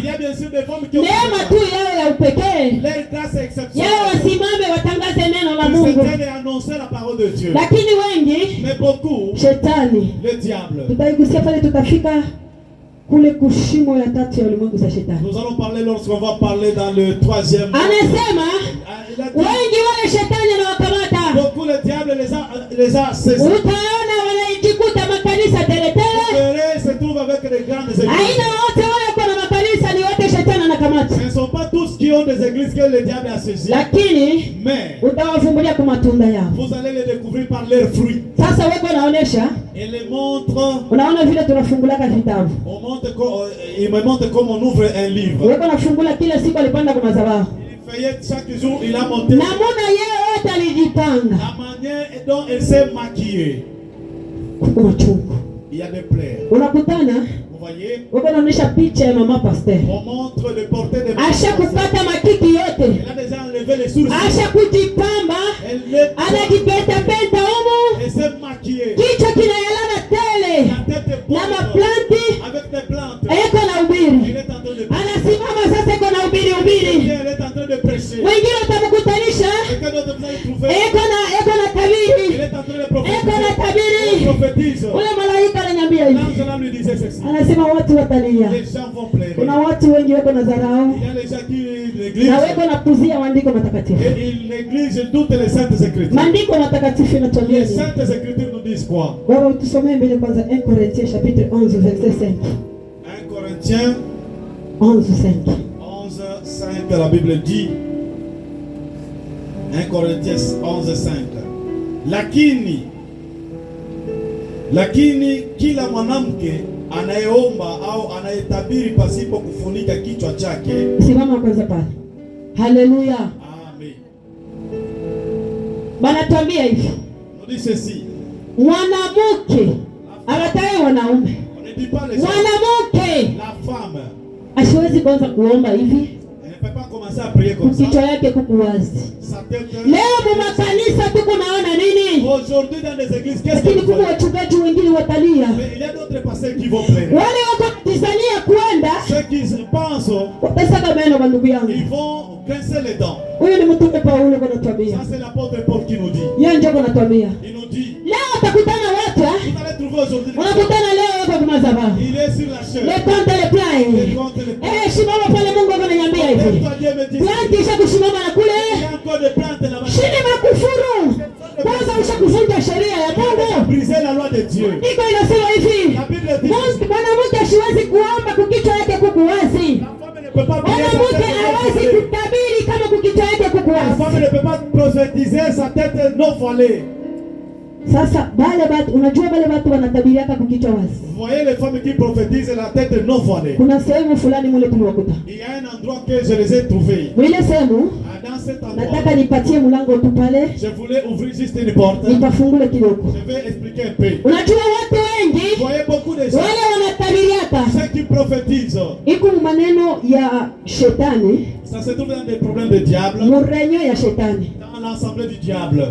Speaker 1: y a bien sûr des femmes qui ont trouvé grâce. Leur grâce est exceptionnelle. Pour certaines et annoncer la parole de Dieu. Mais beaucoup, le diable. Nous allons parler lorsqu'on va parler dans le troisième. Beaucoup le diable les a saisis. Vous verrez, se trouve avec les grandes églises. Ce ne sont pas tous qui ont des églises que le diable a saisi. Mais vous allez les découvrir par leurs fruits. Et les montre. Il me montre comme on ouvre un livre. Il feuillette chaque jour, il a monté la manière dont elle s'est maquillée. Il y a des plaies. Vous voyez? On montre le portée de maman. Elle a déjà enlevé les sourcils. Elle s'est maquillée. La tête est bonne. Avec des plantes. Elle est en train de prêcher. Elle est en train de prêcher. Quelqu'un d'autre vous allez trouver. Elle est en train de prophétiser. L'ange là lui disait ceci. Les gens vont pleurer. Il y a les gens qui négligent. Et ils négligent toutes les saintes écritures. Les saintes écritures nous disent quoi?
Speaker 2: 1 Corinthiens chapitre 11 verset 5.
Speaker 1: 1 Corinthiens
Speaker 2: 11, 5.
Speaker 1: 11, 5, la Bible dit. 1 Corinthiens 11, 5. Lakini kila mwanamke anayeomba au anayetabiri pasipo kufunika kichwa chake.
Speaker 2: Simama kwanza pale. Haleluya.
Speaker 1: Amen.
Speaker 2: Bana tuambia hivi.
Speaker 1: Nous dit ceci.
Speaker 2: Mwanamke anataye wanaume. Mwanamke
Speaker 1: la femme
Speaker 2: asiwezi kwanza kuomba hivi. Kichwa yake kuku wazi. Leo makanisa tuko naona nini? Lakini kuna wachungaji wengine watalia. Wale wako Tanzania kwenda. Pesa kama eno kwa ndugu yangu. Huyu ni mtume Paulo kwa natuambia. Yeye ndio anatuambia. Leo utakutana watu, unakutana leo hapa kwa madhabahu. Le compte le plan. Simama pale Mungu ananiambia hivi. Planti isha kusimama na kule. Shini makufuru. Kwanza ushakuvunja sheria ya Mungu. Iko inasema hivi. Mwanamke asiwezi kuomba kukichwa yake kuku wazi. Mwanamke hawezi kutabiri kama kukichwa yake kuku wazi.
Speaker 1: La femme ne peut pas prophétiser sa tête non voilée.
Speaker 2: Sasa bale watu unajua bale watu wanatabiriaka kukichwa wazi.
Speaker 1: Vous voyez les femmes qui prophétisent la tête non voilée.
Speaker 2: Kuna sehemu fulani mule tuliwakuta.
Speaker 1: Il y a un endroit que je les ai trouvés.
Speaker 2: Ile sehemu
Speaker 1: dans cet endroit.
Speaker 2: Nataka nipatie mlango tu pale.
Speaker 1: Je voulais ouvrir juste une porte.
Speaker 2: Nitafungule kidogo.
Speaker 1: Je vais expliquer un peu.
Speaker 2: Unajua watu wengi.
Speaker 1: Vous voyez beaucoup de gens.
Speaker 2: Wale wanatabiria
Speaker 1: Ceux qui prophétisent,
Speaker 2: iko maneno ya shetani,
Speaker 1: ça se trouve dans des problèmes de diable,
Speaker 2: murenyo ya shetani,
Speaker 1: dans l'assemblée du diable.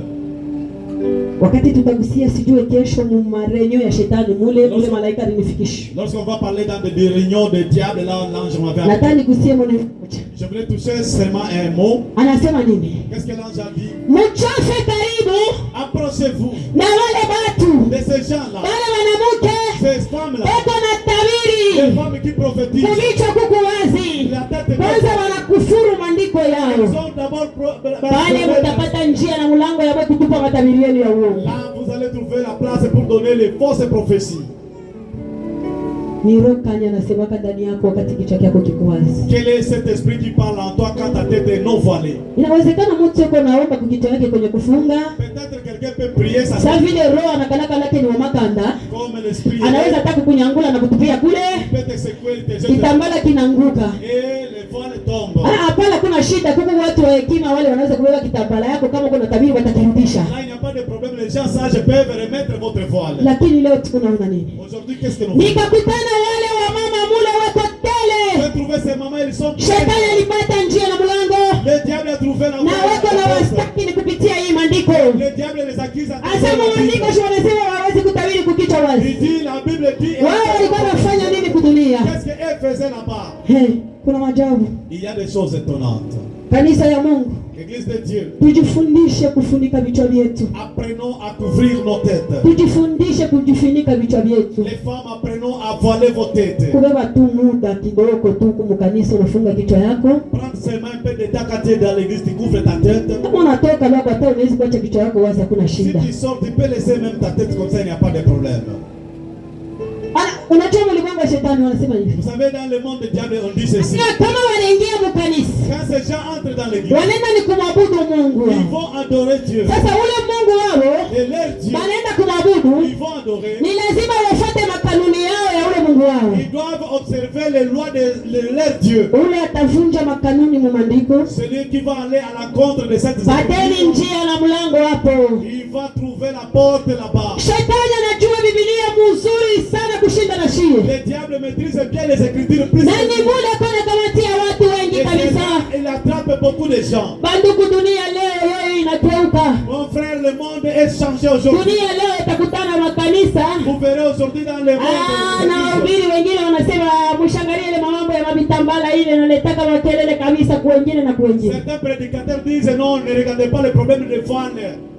Speaker 2: Wakati tutagusia sijue kesho mu marenyo ya shetani mule malaika alinifikisha.
Speaker 1: Lorsqu'on va parler dans des réunions de diable, là l'ange m'avait appelé.
Speaker 2: Nataka nigusie mwana.
Speaker 1: Je voulais toucher seulement un mot.
Speaker 2: Anasema nini?
Speaker 1: Qu'est-ce que l'ange a dit?
Speaker 2: Mchofe karibu.
Speaker 1: Approchez-vous.
Speaker 2: Na wale watu.
Speaker 1: De ces gens-là.
Speaker 2: Wale wanamuke.
Speaker 1: Ces femmes-là.
Speaker 2: Eko na tabiri.
Speaker 1: Les femmes qui prophétisent.
Speaker 2: Kulicho kuku wazi. Kwanza wanakufuru maandiko yao.
Speaker 1: Ils ont d'abord
Speaker 2: pale mtapata njia na mlango ya kutupa matabiri yenu ya uongo.
Speaker 1: Là vous allez trouver la place pour donner les fausses prophéties.
Speaker 2: Ni roho kanya anasemaka ndani yako wakati kichwa chako kiko wazi.
Speaker 1: Quel est cet esprit qui parle en toi quand ta tête est non voilée?
Speaker 2: Inawezekana mtu yuko naomba kichwa yake kwenye kufunga.
Speaker 1: Peut-être quelqu'un peut prier ça.
Speaker 2: Sasa vile roho anakalaka lake ni wamakanda.
Speaker 1: Comme l'esprit.
Speaker 2: Anaweza hata kukunyangula na kutupia kule.
Speaker 1: Peut-être secouer tes
Speaker 2: kitambala kinaanguka.
Speaker 1: Et les voiles tombent.
Speaker 2: Hapana, kuna shida. Kuko watu wa hekima wale wanaweza kubeba kitambala yako, kama kuna tabiri watakirudisha.
Speaker 1: Là il n'y a pas de problème, les gens sages peuvent remettre votre voile.
Speaker 2: Lakini leo tunaona nini?
Speaker 1: Aujourd'hui qu'est-ce que nous
Speaker 2: nikakutana wale wa mama mule wako tele.
Speaker 1: J'ai trouvé ces mamans, ils sont
Speaker 2: shetani alipata njia na mlango.
Speaker 1: Le diable a trouvé la
Speaker 2: na wako na wastaki ni kupitia hii maandiko.
Speaker 1: Le diable les accuse.
Speaker 2: Asema maandiko wanasema hawezi kutabiri kukichwa wazi.
Speaker 1: Il dit, la Bible dit.
Speaker 2: Wao walikuwa wanafanya nini kudunia?
Speaker 1: Qu'est-ce qu'elle faisait là-bas?
Speaker 2: Kuna maajabu.
Speaker 1: Il y a des choses étonnantes.
Speaker 2: Kanisa ya Mungu.
Speaker 1: L'église de Dieu.
Speaker 2: Tujifundishe kufunika vichwa vyetu.
Speaker 1: Apprenons à couvrir nos têtes.
Speaker 2: Tujifundishe kujifunika vichwa vyetu.
Speaker 1: Les femmes, apprenons à voiler vos têtes.
Speaker 2: Kubeba tu muda kidogo tu kumkanisa unafunga kichwa yako.
Speaker 1: Prendre seulement un peu de temps quand tu es dans l'église, tu couvres ta tête.
Speaker 2: Kama unatoka leo hata unaweza kuacha kichwa yako wazi, hakuna shida.
Speaker 1: Si tu sors, tu peux laisser même ta tête comme ça, il n'y a pas de problème.
Speaker 2: Unajua ulimwengu wa shetani wanasema hivi.
Speaker 1: Vous savez, dans le monde du diable, on dit ceci.
Speaker 2: Kama wanaingia mkanisa.
Speaker 1: Quand ces gens entrent dans l'église,
Speaker 2: wanaenda ni kumwabudu Mungu.
Speaker 1: Ils vont adorer Dieu.
Speaker 2: Sasa ule Mungu wao,
Speaker 1: et leur Dieu,
Speaker 2: wanaenda kumwabudu.
Speaker 1: Ils vont adorer.
Speaker 2: Ni lazima wafuate makanuni yao ya ule Mungu wao.
Speaker 1: Ils doivent observer les lois de leur Dieu.
Speaker 2: Ule atavunja makanuni mu maandiko.
Speaker 1: Celui qui va aller à l'encontre de cette
Speaker 2: badeni njia na mlango hapo.
Speaker 1: Il va trouver la porte là-bas.
Speaker 2: Shetani anajua Biblia mzuri sana kushinda na shie.
Speaker 1: Le diable maîtrise bien les écritures plus.
Speaker 2: Nani mule kona kamatia watu wengi kabisa.
Speaker 1: Il attrape beaucoup de gens.
Speaker 2: Banduku, dunia leo yeye inageuka.
Speaker 1: Mon frère, le monde est changé aujourd'hui.
Speaker 2: Dunia leo itakutana na kanisa.
Speaker 1: Vous verrez aujourd'hui dans le monde.
Speaker 2: Na ubiri wengine wanasema mshangalie ile mambo ya mabitambala ile inaletaka makelele kabisa kwa wengine na kwa wengine.
Speaker 1: Certains prédicateurs disent non, ne regardez pas le problème de fans.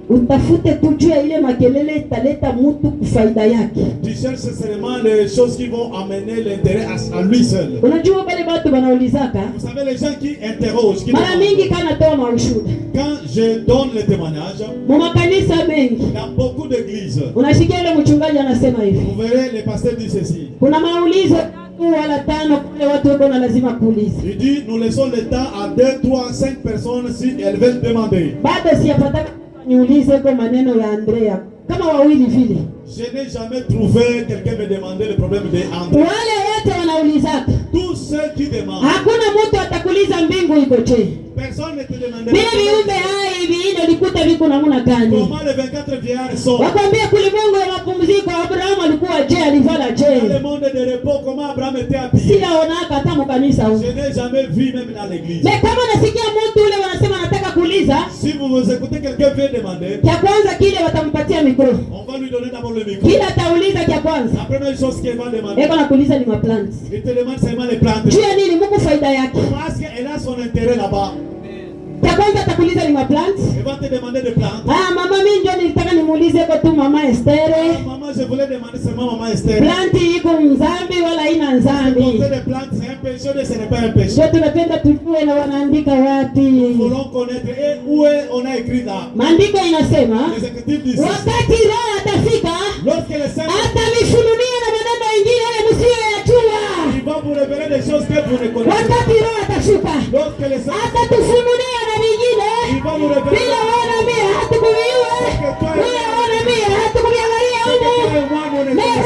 Speaker 2: Utafute tujue ile makelele italeta mtu kufaida yake.
Speaker 1: Tu cherches seulement les choses qui vont amener l'intérêt à lui seul.
Speaker 2: Unajua wale watu wanaulizaka.
Speaker 1: Vous savez les gens qui interrogent, qui
Speaker 2: mara mingi kana toa maushuhuda.
Speaker 1: Quand je donne le témoignage,
Speaker 2: mu kanisa mengi,
Speaker 1: dans beaucoup d'églises,
Speaker 2: unasikia ile mchungaji anasema hivi.
Speaker 1: Vous verrez les pasteurs disent ceci.
Speaker 2: Kuna maulizo wala tano kule watu wako na lazima kuuliza.
Speaker 1: Il dit nous laissons le temps à 2, 3, 5 personnes si elles veulent demander.
Speaker 2: Bado siyapata niulize kwa maneno ya Andrea kama wawili vile.
Speaker 1: Je n'ai jamais trouvé quelqu'un me demander le problème de André.
Speaker 2: Wale wote wanaulizaka.
Speaker 1: Tous ceux qui demandent.
Speaker 2: Hakuna mtu atakuuliza mbingu iko je.
Speaker 1: Personne ne te demande.
Speaker 2: Bila viumbe hai hivi ndio likuta viko namna gani?
Speaker 1: Comment les 24 vieillards sont?
Speaker 2: Wakwambia kulimwengu ya mapumziko Abraham alikuwa je, alivala je?
Speaker 1: Dans le monde de repos comment Abraham était habillé?
Speaker 2: Sijaonaka hata mkanisa huko.
Speaker 1: Je n'ai jamais vu même dans l'église.
Speaker 2: Mais kama nasikia mtu ule wanasema anataka kuuliza.
Speaker 1: Si vous écoutez quelqu'un vient demander.
Speaker 2: Kia kwanza kile watampatia mikro.
Speaker 1: On va lui donner d'abord le micro.
Speaker 2: Kila atauliza kia kwanza.
Speaker 1: La première chose qu'il va demander.
Speaker 2: Eko nakuuliza ni maplants.
Speaker 1: Il te demande seulement les plantes.
Speaker 2: Jua nini Mungu faida yake?
Speaker 1: Parce qu'elle a son intérêt là-bas.
Speaker 2: Kia kwanza atakuuliza ni maplants.
Speaker 1: Il va te demander des plantes.
Speaker 2: Mama mimi ndio nilitaka nimuulize kwa tu mama Esther.
Speaker 1: Maman, je voulais demander seulement maman Esther.
Speaker 2: Planti iko mzambi wala ina nzambi?
Speaker 1: Compter des plantes c'est un péché ou ce n'est pas un péché?
Speaker 2: Ndio tunapenda tujue na wanaandika wapi.
Speaker 1: Nous voulons connaître et où on a écrit là.
Speaker 2: Maandiko inasema
Speaker 1: les écritures disent
Speaker 2: wakati Roho atafika
Speaker 1: lorsque le Saint
Speaker 2: atamifunulia na maneno mengine yale msiyoyajua.
Speaker 1: Il va vous révéler des choses que vous ne connaissez pas.
Speaker 2: Wakati Roho atashuka
Speaker 1: lorsque le Saint
Speaker 2: atatufunulia na mengine bila wana mimi hatukuviua wala wana mimi hatukuviangalia huko.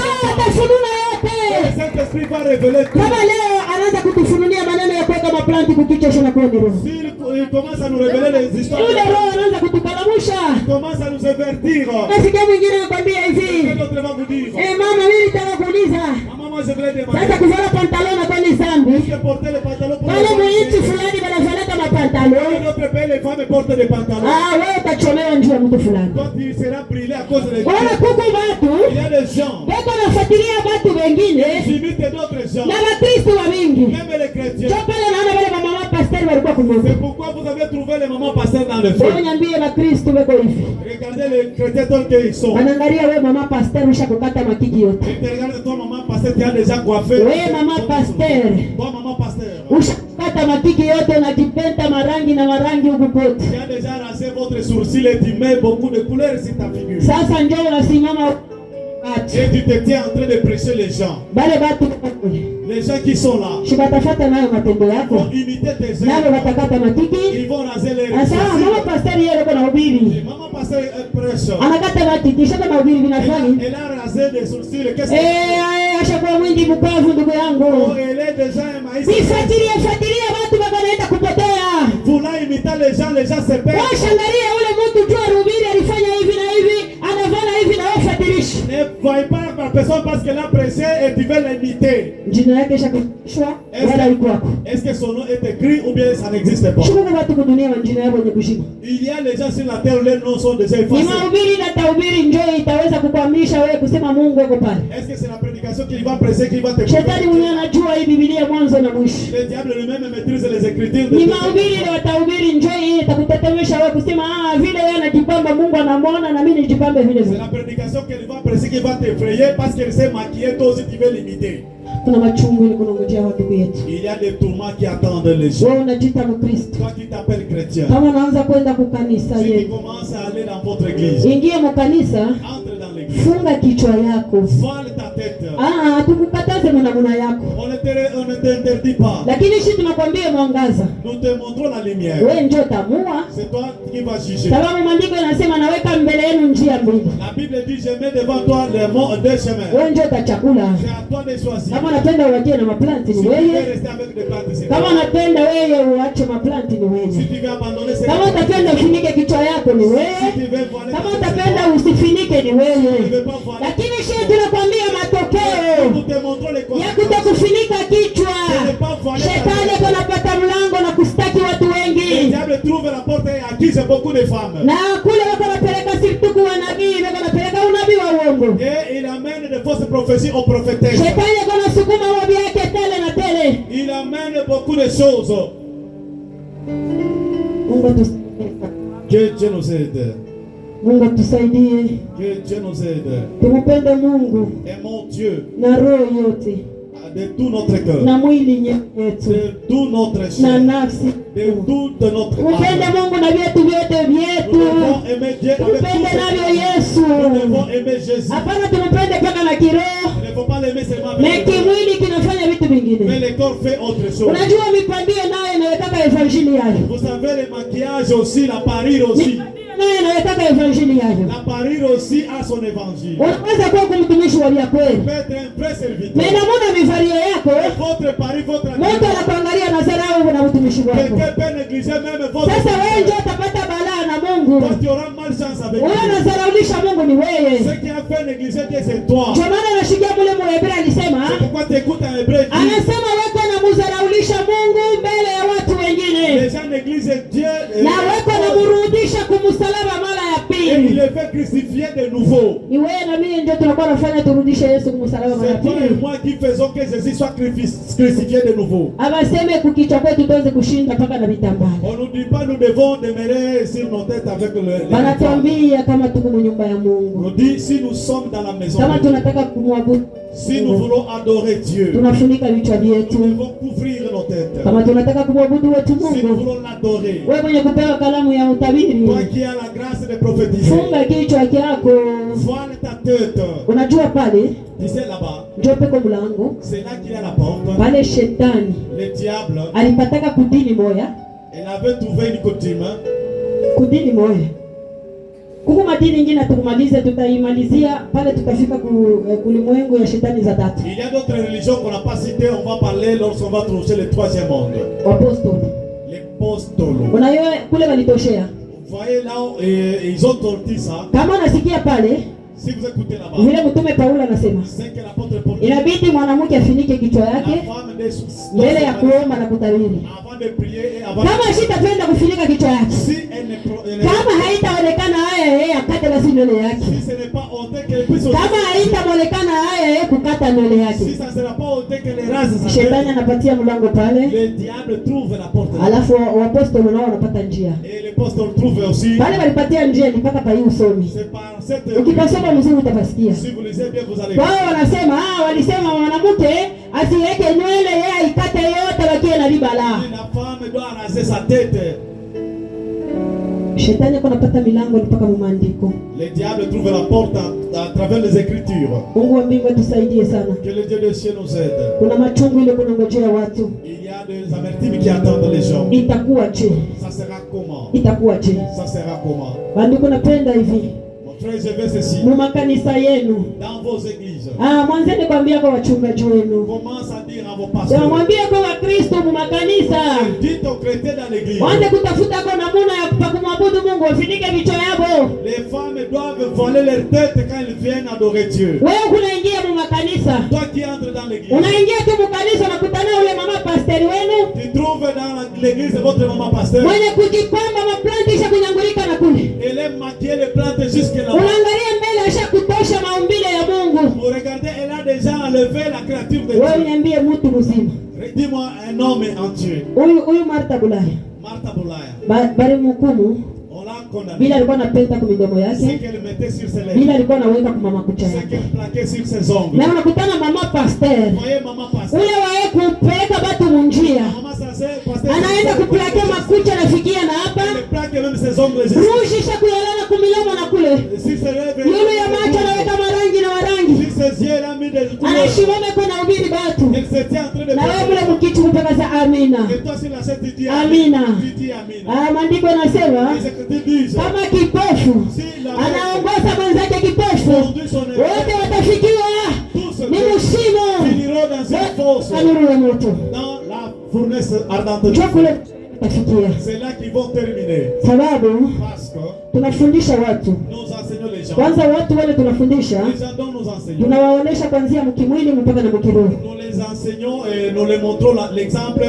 Speaker 2: Roho atafunua yote.
Speaker 1: Le Saint-Esprit va révéler tout.
Speaker 2: Kama leo anaanza kutufunulia maneno ya kuweka maplanti kukichosha na kundi roho.
Speaker 1: Il commence à nous révéler les histoires.
Speaker 2: Yule roho anaanza kutukalamusha.
Speaker 1: Il commence à nous avertir.
Speaker 2: Nasikia mwingine anakuambia hivi.
Speaker 1: Quelqu'un d'autre va vous dire.
Speaker 2: Mama mimi nitaka kuuliza.
Speaker 1: Maman, je voulais demander.
Speaker 2: Sasa mtu fulani.
Speaker 1: Toi tu seras brûlé à cause de Dieu.
Speaker 2: Wala kuku watu.
Speaker 1: Il y a des gens.
Speaker 2: Wako nafuatilia watu wengine.
Speaker 1: Ils imitent d'autres gens.
Speaker 2: Na Wakristo wa mingi.
Speaker 1: Même les chrétiens.
Speaker 2: Ndio pale naona wale mama pastor walikuwa kumwona.
Speaker 1: C'est pourquoi vous avez trouvé les mamans pasteurs dans le feu.
Speaker 2: Wewe niambie Wakristo wako hivi.
Speaker 1: Regardez les chrétiens tels qu'ils sont.
Speaker 2: Wanaangalia wewe mama pastor ushakukata makiki yote.
Speaker 1: Regarde toi maman pasteur qui a déjà coiffé.
Speaker 2: Wewe mama pastor.
Speaker 1: Toi maman pasteur.
Speaker 2: Ushakukata makiki yote na kipenta marangi na marangi huko pote.
Speaker 1: Tu as déjà rasé votre sourcil et tu mets beaucoup de couleurs sur ta figure.
Speaker 2: Sasa njoo unasimama
Speaker 1: et tu te tiens en train de prêcher les gens.
Speaker 2: Bale batu
Speaker 1: les gens qui sont là.
Speaker 2: Shibatafuata nayo matendo yako.
Speaker 1: Vont imiter tes œuvres.
Speaker 2: Nao watakata makiki.
Speaker 1: Ils vont raser les
Speaker 2: sourcils. Sasa mama pastor yeye yuko na ubiri.
Speaker 1: Mama pastor prêche.
Speaker 2: Anakata makiki shaka na ubiri vinafanya.
Speaker 1: Elle a rasé des sourcils. Qu'est-ce
Speaker 2: que ashakuwa mwingi Bukavu ndugu yangu.
Speaker 1: Oh, elle est déjà un maïs.
Speaker 2: Fuatilia watu wanaenda kupotea.
Speaker 1: Voulant imiter les gens se perdent.
Speaker 2: Washangalia ule mtu tu arubiri alifanya hivi na hivi, anafanya hivi na wafuatilishi.
Speaker 1: Ne voyez pas la personne parce qu'elle a pressé et tu veux l'imiter.
Speaker 2: Jina yake shakishwa wala iko hapo.
Speaker 1: Est-ce que son nom est écrit ou bien ça n'existe pas?
Speaker 2: Shukrani watu kwa dunia jina yao wenye kushika.
Speaker 1: Il y a les gens sur la terre les noms sont déjà effacés.
Speaker 2: Ni mahubiri na tahubiri njoo itaweza kukuhamisha wewe kusema Mungu yuko pale.
Speaker 1: Est-ce que c'est la prédication qui va presser qui va te
Speaker 2: Shetani mwenyewe anajua hii Biblia mwanzo na mwisho.
Speaker 1: Le diable lui-même maîtrise les écritures.
Speaker 2: Ni mahubiri na tahubiri njoo hii itakutetemesha wewe kusema vile yeye anajipamba Mungu anamwona na mimi nijipambe vile vile.
Speaker 1: C'est la prédication qu'elle va presser qui va t'effrayer parce qu'elle s'est maquillée toi aussi tu veux l'imiter.
Speaker 2: Kuna machungu ni kunongojea watu wetu.
Speaker 1: Il y a des tourments qui attendent les gens.
Speaker 2: Wewe unajiita Mkristo.
Speaker 1: Toi qui t'appelles chrétien.
Speaker 2: Kama unaanza kwenda kukanisa
Speaker 1: yeye. Si tu commences à aller dans votre église.
Speaker 2: Ingia mkanisa.
Speaker 1: Entre dans l'église.
Speaker 2: Funga kichwa yako.
Speaker 1: Voile ta tête.
Speaker 2: Tukukataze mwanamuna yako.
Speaker 1: On ne t'interdit pas.
Speaker 2: Lakini sisi tunakwambia mwangaza.
Speaker 1: Nous te montrons la lumière.
Speaker 2: Wewe njoo tamua.
Speaker 1: C'est toi qui vas juger.
Speaker 2: Sababu maandiko yanasema naweka mbele yenu njia mbili.
Speaker 1: La Bible dit je mets devant toi deux chemins.
Speaker 2: Wewe njoo tachakula.
Speaker 1: C'est à toi de choisir.
Speaker 2: Kama unapenda uachie na maplanti ni wewe. Kama unapenda wewe uache maplanti ni wewe. Kama utapenda ufinike kichwa yako ni wewe. Kama utapenda usifinike ni wewe. Lakini sisi tunakwambia matokeo ya kutokufinika kichwa. Shetani anapata mlango na kustaki watu wengi. Na kule wako wanapeleka sirtuku wa nabii, wako wanapeleka unabii wa uongo.
Speaker 1: Il amène des fausses prophéties aux prophétesses.
Speaker 2: Shetani anasukuma wabi yake tele na tele.
Speaker 1: Il amène beaucoup de choses.
Speaker 2: Mungu tusaidie.
Speaker 1: Que Dieu nous aide.
Speaker 2: Mungu tusaidie.
Speaker 1: Que Dieu nous aide.
Speaker 2: Tumupende Mungu.
Speaker 1: Aimons Dieu.
Speaker 2: Na roho yote.
Speaker 1: De tout notre cœur.
Speaker 2: Na mwili yetu.
Speaker 1: De tout notre chair.
Speaker 2: Na nafsi.
Speaker 1: De toute notre âme.
Speaker 2: Upende Mungu na vyetu vyote vyetu.
Speaker 1: Nous devons aimer Dieu avec tout.
Speaker 2: Upende navyo Yesu.
Speaker 1: Nous devons aimer Jésus.
Speaker 2: Hapana tumpende paka na kiroho.
Speaker 1: Il ne faut pas l'aimer seulement avec
Speaker 2: le corps. Na kimwili kinafanya vitu vingine.
Speaker 1: Mais le corps fait autre chose.
Speaker 2: Unajua mipandio nayo inaweka evangelie yayo.
Speaker 1: Vous savez le maquillage aussi, la parure aussi. La parure aussi a son évangile.
Speaker 2: Unaweza kuwa kumtumishi wa kweli.
Speaker 1: Peut être un vrai serviteur.
Speaker 2: Mais naona mivario yako.
Speaker 1: Votre parure, votre
Speaker 2: mtu anakuangalia na dharau na utumishi wako.
Speaker 1: Quelqu'un peut négliger même votre.
Speaker 2: Sasa wewe ndio utapata balaa na Mungu.
Speaker 1: Parce qu'il y aura malchance avec
Speaker 2: Dieu. Wewe unadharaulisha Mungu ni wewe.
Speaker 1: Ce qui a fait négliger Dieu c'est toi.
Speaker 2: Ndio maana anashikia mule Mhebreo alisema.
Speaker 1: C'est pourquoi tu écoutes un Hébreu.
Speaker 2: Anasema wako na mudharaulisha Mungu mbele ya watu wengine.
Speaker 1: Les gens négligent Dieu.
Speaker 2: Na wako na murudisha kumsalaba mara ya pili.
Speaker 1: Et il est fait crucifier de nouveau.
Speaker 2: Ni wewe na mimi ndio tunakuwa nafanya turudishe Yesu kumsalaba mara ya pili.
Speaker 1: C'est toi et moi qui faisons que Jésus soit crucifié de nouveau.
Speaker 2: Abaseme kukichwa kwetu tuweze kushinda paka na vitambaa.
Speaker 1: On nous dit pas nous devons demeurer sur nos têtes avec le.
Speaker 2: Banatuambia kama tuko nyumba ya Mungu.
Speaker 1: On dit si nous sommes dans la maison.
Speaker 2: Kama tunataka kumwabudu.
Speaker 1: Si nous voulons adorer Dieu.
Speaker 2: Tunafunika vichwa vyetu.
Speaker 1: Nous devons couvrir nos têtes.
Speaker 2: Kama tunataka kumwabudu wetu Mungu.
Speaker 1: Si nous voulons l'adorer.
Speaker 2: Wewe mwenye kupewa kalamu ya utabiri.
Speaker 1: Toi qui as la grâce de prophétiser.
Speaker 2: Funga kichwa chako.
Speaker 1: Voile ta tête.
Speaker 2: Unajua pale?
Speaker 1: Tu sais là-bas.
Speaker 2: Njoo peko mlango.
Speaker 1: C'est là qu'il y a la porte.
Speaker 2: Pale shetani.
Speaker 1: Le diable.
Speaker 2: Alipataka kudini moya.
Speaker 1: Elle avait trouvé une coutume.
Speaker 2: Kudini moya. Kuko madini nyingine tukumalize tutaimalizia pale tutafika kulimwengu ya shetani za tatu.
Speaker 1: Il y a d'autres religions qu'on n'a pas citées, on va parler lorsqu'on va trouver le troisième monde.
Speaker 2: Apostoli.
Speaker 1: Les apostoli.
Speaker 2: Unayo kule walitoshea.
Speaker 1: Vous voyez là ils ont torti ça.
Speaker 2: Kama unasikia pale
Speaker 1: si vous écoutez là-bas.
Speaker 2: Vile mtume Paulo anasema.
Speaker 1: C'est que l'apôtre Paul.
Speaker 2: Inabidi mwanamke afinike kichwa yake mbele ya kuomba na kutabiri.
Speaker 1: Avant de prier et avant.
Speaker 2: Kama sitapenda kufinika kichwa yake.
Speaker 1: Si elle ne
Speaker 2: kama haitaonekana haya nywele yake.
Speaker 1: Si ce n'est pas honteux qu'elle puisse ôter.
Speaker 2: Kama haitaonekana haya yeye kukata nywele yake.
Speaker 1: Si ça sera pas honteux qu'elle rase sa tête.
Speaker 2: Shetani anapatia mlango pale.
Speaker 1: Le diable trouve la porte.
Speaker 2: Alafu apostoli nao wanapata njia.
Speaker 1: Et l'apostole trouve aussi.
Speaker 2: Pale walipatia njia ni mpaka pa hii usomi.
Speaker 1: C'est par cette.
Speaker 2: Ukipasoma mzuri utapasikia.
Speaker 1: Si vous lisez bien vous allez.
Speaker 2: Wao wanasema walisema mwanamke asiweke nywele yeye aikate yote wakie na libala.
Speaker 1: La femme doit raser sa tête.
Speaker 2: Shetani anapata milango mpaka mu maandiko.
Speaker 1: Le diable trouve la porte à travers les écritures.
Speaker 2: Mungu wa mbingu atusaidie sana.
Speaker 1: Que le Dieu des cieux nous aide.
Speaker 2: Kuna machungu ile kunangojea watu.
Speaker 1: Il y a des amertumes qui attendent les gens.
Speaker 2: Itakuwa je?
Speaker 1: Ça sera comment?
Speaker 2: Itakuwa je?
Speaker 1: Ça sera comment?
Speaker 2: Bandiko napenda hivi.
Speaker 1: Frère, je vais ceci.
Speaker 2: Mu makanisa yenu.
Speaker 1: Dans vos églises.
Speaker 2: Mwanzeni kwambia kwa wachungaji wenu.
Speaker 1: Commence à dire à vos pasteurs.
Speaker 2: Mwambie kwa Wakristo mu makanisa.
Speaker 1: Dites aux chrétiens dans l'église.
Speaker 2: Waanze kutafuta kwa namna ya kumwabudu Mungu, wafinike vichwa yao.
Speaker 1: Les femmes doivent voiler leur tête quand elles viennent adorer Dieu.
Speaker 2: Wewe unaingia mu makanisa.
Speaker 1: Toi qui entres dans l'église.
Speaker 2: Unaingia tu mu kanisa unakutana ule mama pastor wenu.
Speaker 1: Tu trouves dans l'église votre maman pasteur.
Speaker 2: Mwenye kujipamba maplanti isha kunyangulika na kule.
Speaker 1: Elle aime maquiller les plantes jusque là.
Speaker 2: Unaangalia mbele asha kutosha maumbile ya Mungu.
Speaker 1: Vous regardez, elle a déjà enlevé la créature de Dieu.
Speaker 2: Wewe niambie mtu mzima.
Speaker 1: Dis-moi un homme entier.
Speaker 2: Huyu Martha Bulaya.
Speaker 1: Martha Bulaya.
Speaker 2: Bali mhukumu. Bila alikuwa anapenda kwa midomo yake. Bila alikuwa anaweka kwa mama kucha yake. Na unakutana mama pastor. Ule wae kupeleka batu munjia. Anaenda kuplakia makucha nafikia na hapa. Rushi isha kuyalala kumilomo na kule. Yule ya macho anaweka marangi na warangi. Anashimame kuna ubiri batu. Na wewe mule mkichu kupeka za amina. Amina. Maandiko yanasema kama kipofu anaongoza mwenzake kipofu, wote watafikiwa ni mshimo kanuru ya moto.
Speaker 1: C'est là qu'ils vont terminer.
Speaker 2: Sababu tunafundisha watu kwanza, watu wale tunafundisha tunawaonesha kuanzia mkimwili mpaka na mkiroho.
Speaker 1: Nous les enseignons et nous les montrons l'exemple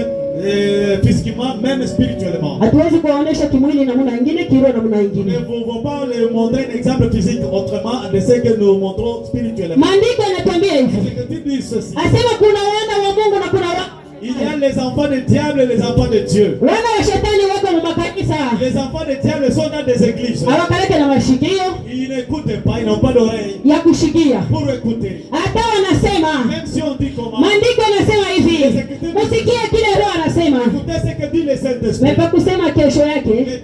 Speaker 1: physiquement, même spirituellement.
Speaker 2: Hatuwezi kuwaonesha kimwili namna nyingine, kiroho namna nyingine.
Speaker 1: Nous ne pouvons pas les montrer un exemple physique autrement de ce que nous montrons spirituellement.
Speaker 2: Maandiko yanatuambia hivi. Asema kuna wana wa Mungu na kuna
Speaker 1: il y a les enfants de diable et les enfants de Dieu.
Speaker 2: Wana wa shetani wako mu makanisa.
Speaker 1: Les enfants de diable sont dans des églises.
Speaker 2: Hawakaleke na mashikio.
Speaker 1: Ils n'écoutent pas, ils n'ont pas d'oreilles.
Speaker 2: Ya kushikia.
Speaker 1: Pour écouter.
Speaker 2: Hata wanasema.
Speaker 1: Même si on dit comment.
Speaker 2: Maandiko yanasema hivi. Usikie kile Roho anasema.
Speaker 1: Écoutez ce que dit le Saint-Esprit.
Speaker 2: Mais pas kusema kesho yake.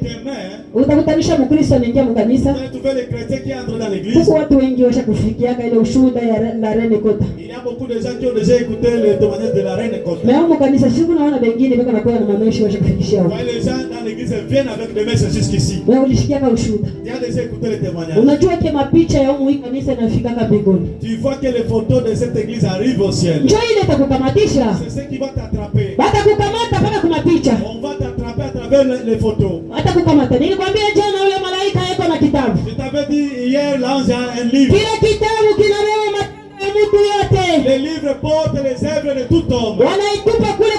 Speaker 2: Utakutanisha Mkristo anaingia mkanisa.
Speaker 1: Tu veux les chrétiens qui entrent dans l'église.
Speaker 2: Huko watu wengi washakufikiaka ile ushuhuda ya la Reine Kota.
Speaker 1: Il y a beaucoup de gens qui ont déjà écouté le témoignage de la Reine Kota.
Speaker 2: Mais au kanisa siku naona wengine mpaka nakuwa na mameshi washakufikishia huko.
Speaker 1: Les gens dans l'église viennent avec des messages jusqu'ici.
Speaker 2: Wewe ulishikia ka ushuhuda.
Speaker 1: Tu as déjà écouté le témoignage.
Speaker 2: Unajua kama picha ya huyu kanisa inafika ka mbinguni.
Speaker 1: Tu vois que les photos de cette église arrivent au ciel.
Speaker 2: Njoo ile itakukamatisha.
Speaker 1: C'est ce qui va t'attraper.
Speaker 2: Batakukamata mpaka kwa picha.
Speaker 1: On va t'attraper à travers les photos.
Speaker 2: Atakukamata. Nilikwambia jana yule malaika yako na kitabu.
Speaker 1: Je t'avais dit hier l'ange a un livre.
Speaker 2: Kile kitabu kinabeba matendo ya mtu yote.
Speaker 1: Les livres portent les œuvres de tout homme.
Speaker 2: Wanaitupa kule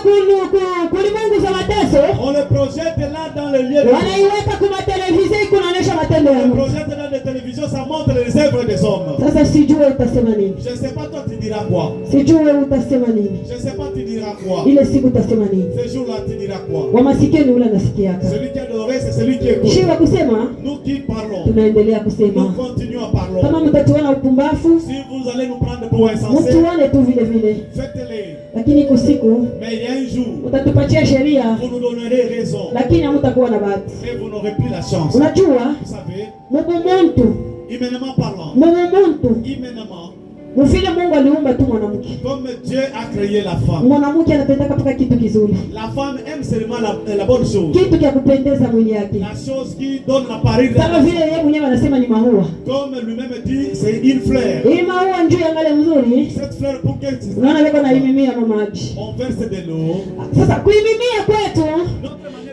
Speaker 2: kulimwengu za mateso.
Speaker 1: On le projette là dans le lieu de
Speaker 2: wanaiweka kwa televisheni kunaonyesha matendo ya
Speaker 1: Mungu. On le projette dans les télévisions, ça montre les œuvres des hommes.
Speaker 2: Sasa sijui utasema nini.
Speaker 1: Je sais pas toi tu diras quoi.
Speaker 2: Sijui utasema nini.
Speaker 1: Je sais pas tu diras quoi.
Speaker 2: Ile siku utasema nini.
Speaker 1: Ce jour-là tu diras quoi.
Speaker 2: Wa masikio ni ule anasikiaka.
Speaker 1: Celui qui a l'oreille c'est celui qui écoute.
Speaker 2: Shiwa kusema.
Speaker 1: Nous qui parlons.
Speaker 2: Tunaendelea kusema.
Speaker 1: Nous continuons à parler.
Speaker 2: Kama mtatuona upumbavu.
Speaker 1: Si vous allez nous prendre pour insensés.
Speaker 2: Mtuone tu vile vile.
Speaker 1: Faites-les.
Speaker 2: Lakini kusiku.
Speaker 1: Mais il y a un jour.
Speaker 2: Utatupatia sheria.
Speaker 1: Vous nous donnerez raison.
Speaker 2: Lakini hamtakuwa na bahati.
Speaker 1: Mais vous n'aurez plus la chance.
Speaker 2: Unajua?
Speaker 1: Vous savez?
Speaker 2: Mungu
Speaker 1: humainement parlant. Humainement.
Speaker 2: Mfile Mungu aliumba tu mwanamke.
Speaker 1: Comme Dieu a créé la femme.
Speaker 2: Mwanamke anapendaka paka kitu kizuri.
Speaker 1: La femme aime seulement la bonne chose.
Speaker 2: Kitu kia kupendeza mwili yake.
Speaker 1: La chose qui donne la parure.
Speaker 2: Kama vile yeye mwenyewe anasema ni maua.
Speaker 1: Comme lui-même dit, c'est une fleur.
Speaker 2: Hii maua njoo yangale mzuri.
Speaker 1: Cette fleur pour qu'elle se.
Speaker 2: Unaona leko na imimia maji.
Speaker 1: On verse de l'eau.
Speaker 2: Sasa kuimimia kwetu.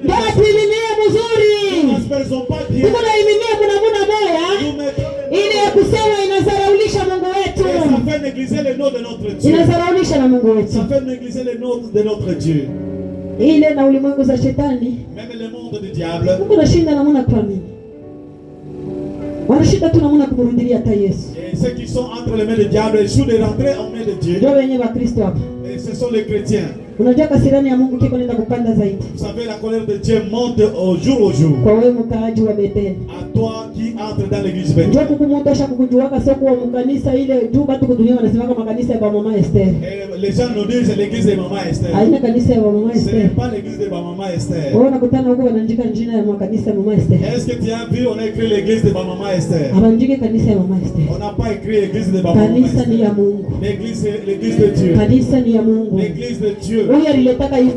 Speaker 2: Ndio tuimimia mzuri. Tuko na imimia kuna moya. Ile ya kusema inazaraulisha Mungu wetu.
Speaker 1: Ça fait négliger le nom de notre Dieu.
Speaker 2: Inazaraulisha na Mungu wetu.
Speaker 1: Ça fait négliger le nom de notre Dieu.
Speaker 2: Ile na ulimwengu za shetani.
Speaker 1: Même le monde du diable.
Speaker 2: Mungu anashinda na mwana kwa nini? Wanashida tu namna kumrudilia hata Yesu.
Speaker 1: Et ceux qui sont entre les mains du diable échouent de rentrer en main de Dieu.
Speaker 2: Ndio wenyewe wa Kristo hapa.
Speaker 1: Et ce sont les chrétiens.
Speaker 2: Unajua kasirani ya Mungu kiko nenda kupanda zaidi.
Speaker 1: Vous savez, la colère de Dieu monte au jour.
Speaker 2: Kwa wewe mkaaji wa Bethel.
Speaker 1: À toi qui entre dans l'église Bethel.
Speaker 2: Ndio kukumutosha kukujuaka sio kwa mkanisa ile juu watu kudunia wanasema kama kanisa ya mama Esther.
Speaker 1: Les gens nous disent l'église de maman Esther.
Speaker 2: Haina kanisa ya mama Esther.
Speaker 1: Ce n'est pas l'église de maman Esther.
Speaker 2: Wewe unakutana huko wanaandika jina ya kanisa ya mama Esther.
Speaker 1: Est-ce que tu as vu on a écrit l'église de maman Esther?
Speaker 2: Hawaandike kanisa ya mama Esther.
Speaker 1: On n'a pas écrit l'église de maman Esther.
Speaker 2: Kanisa ni ya Mungu.
Speaker 1: L'église de Dieu.
Speaker 2: Kanisa ni ya Mungu.
Speaker 1: L'église de Dieu.
Speaker 2: Huyu aliletaka hiyo.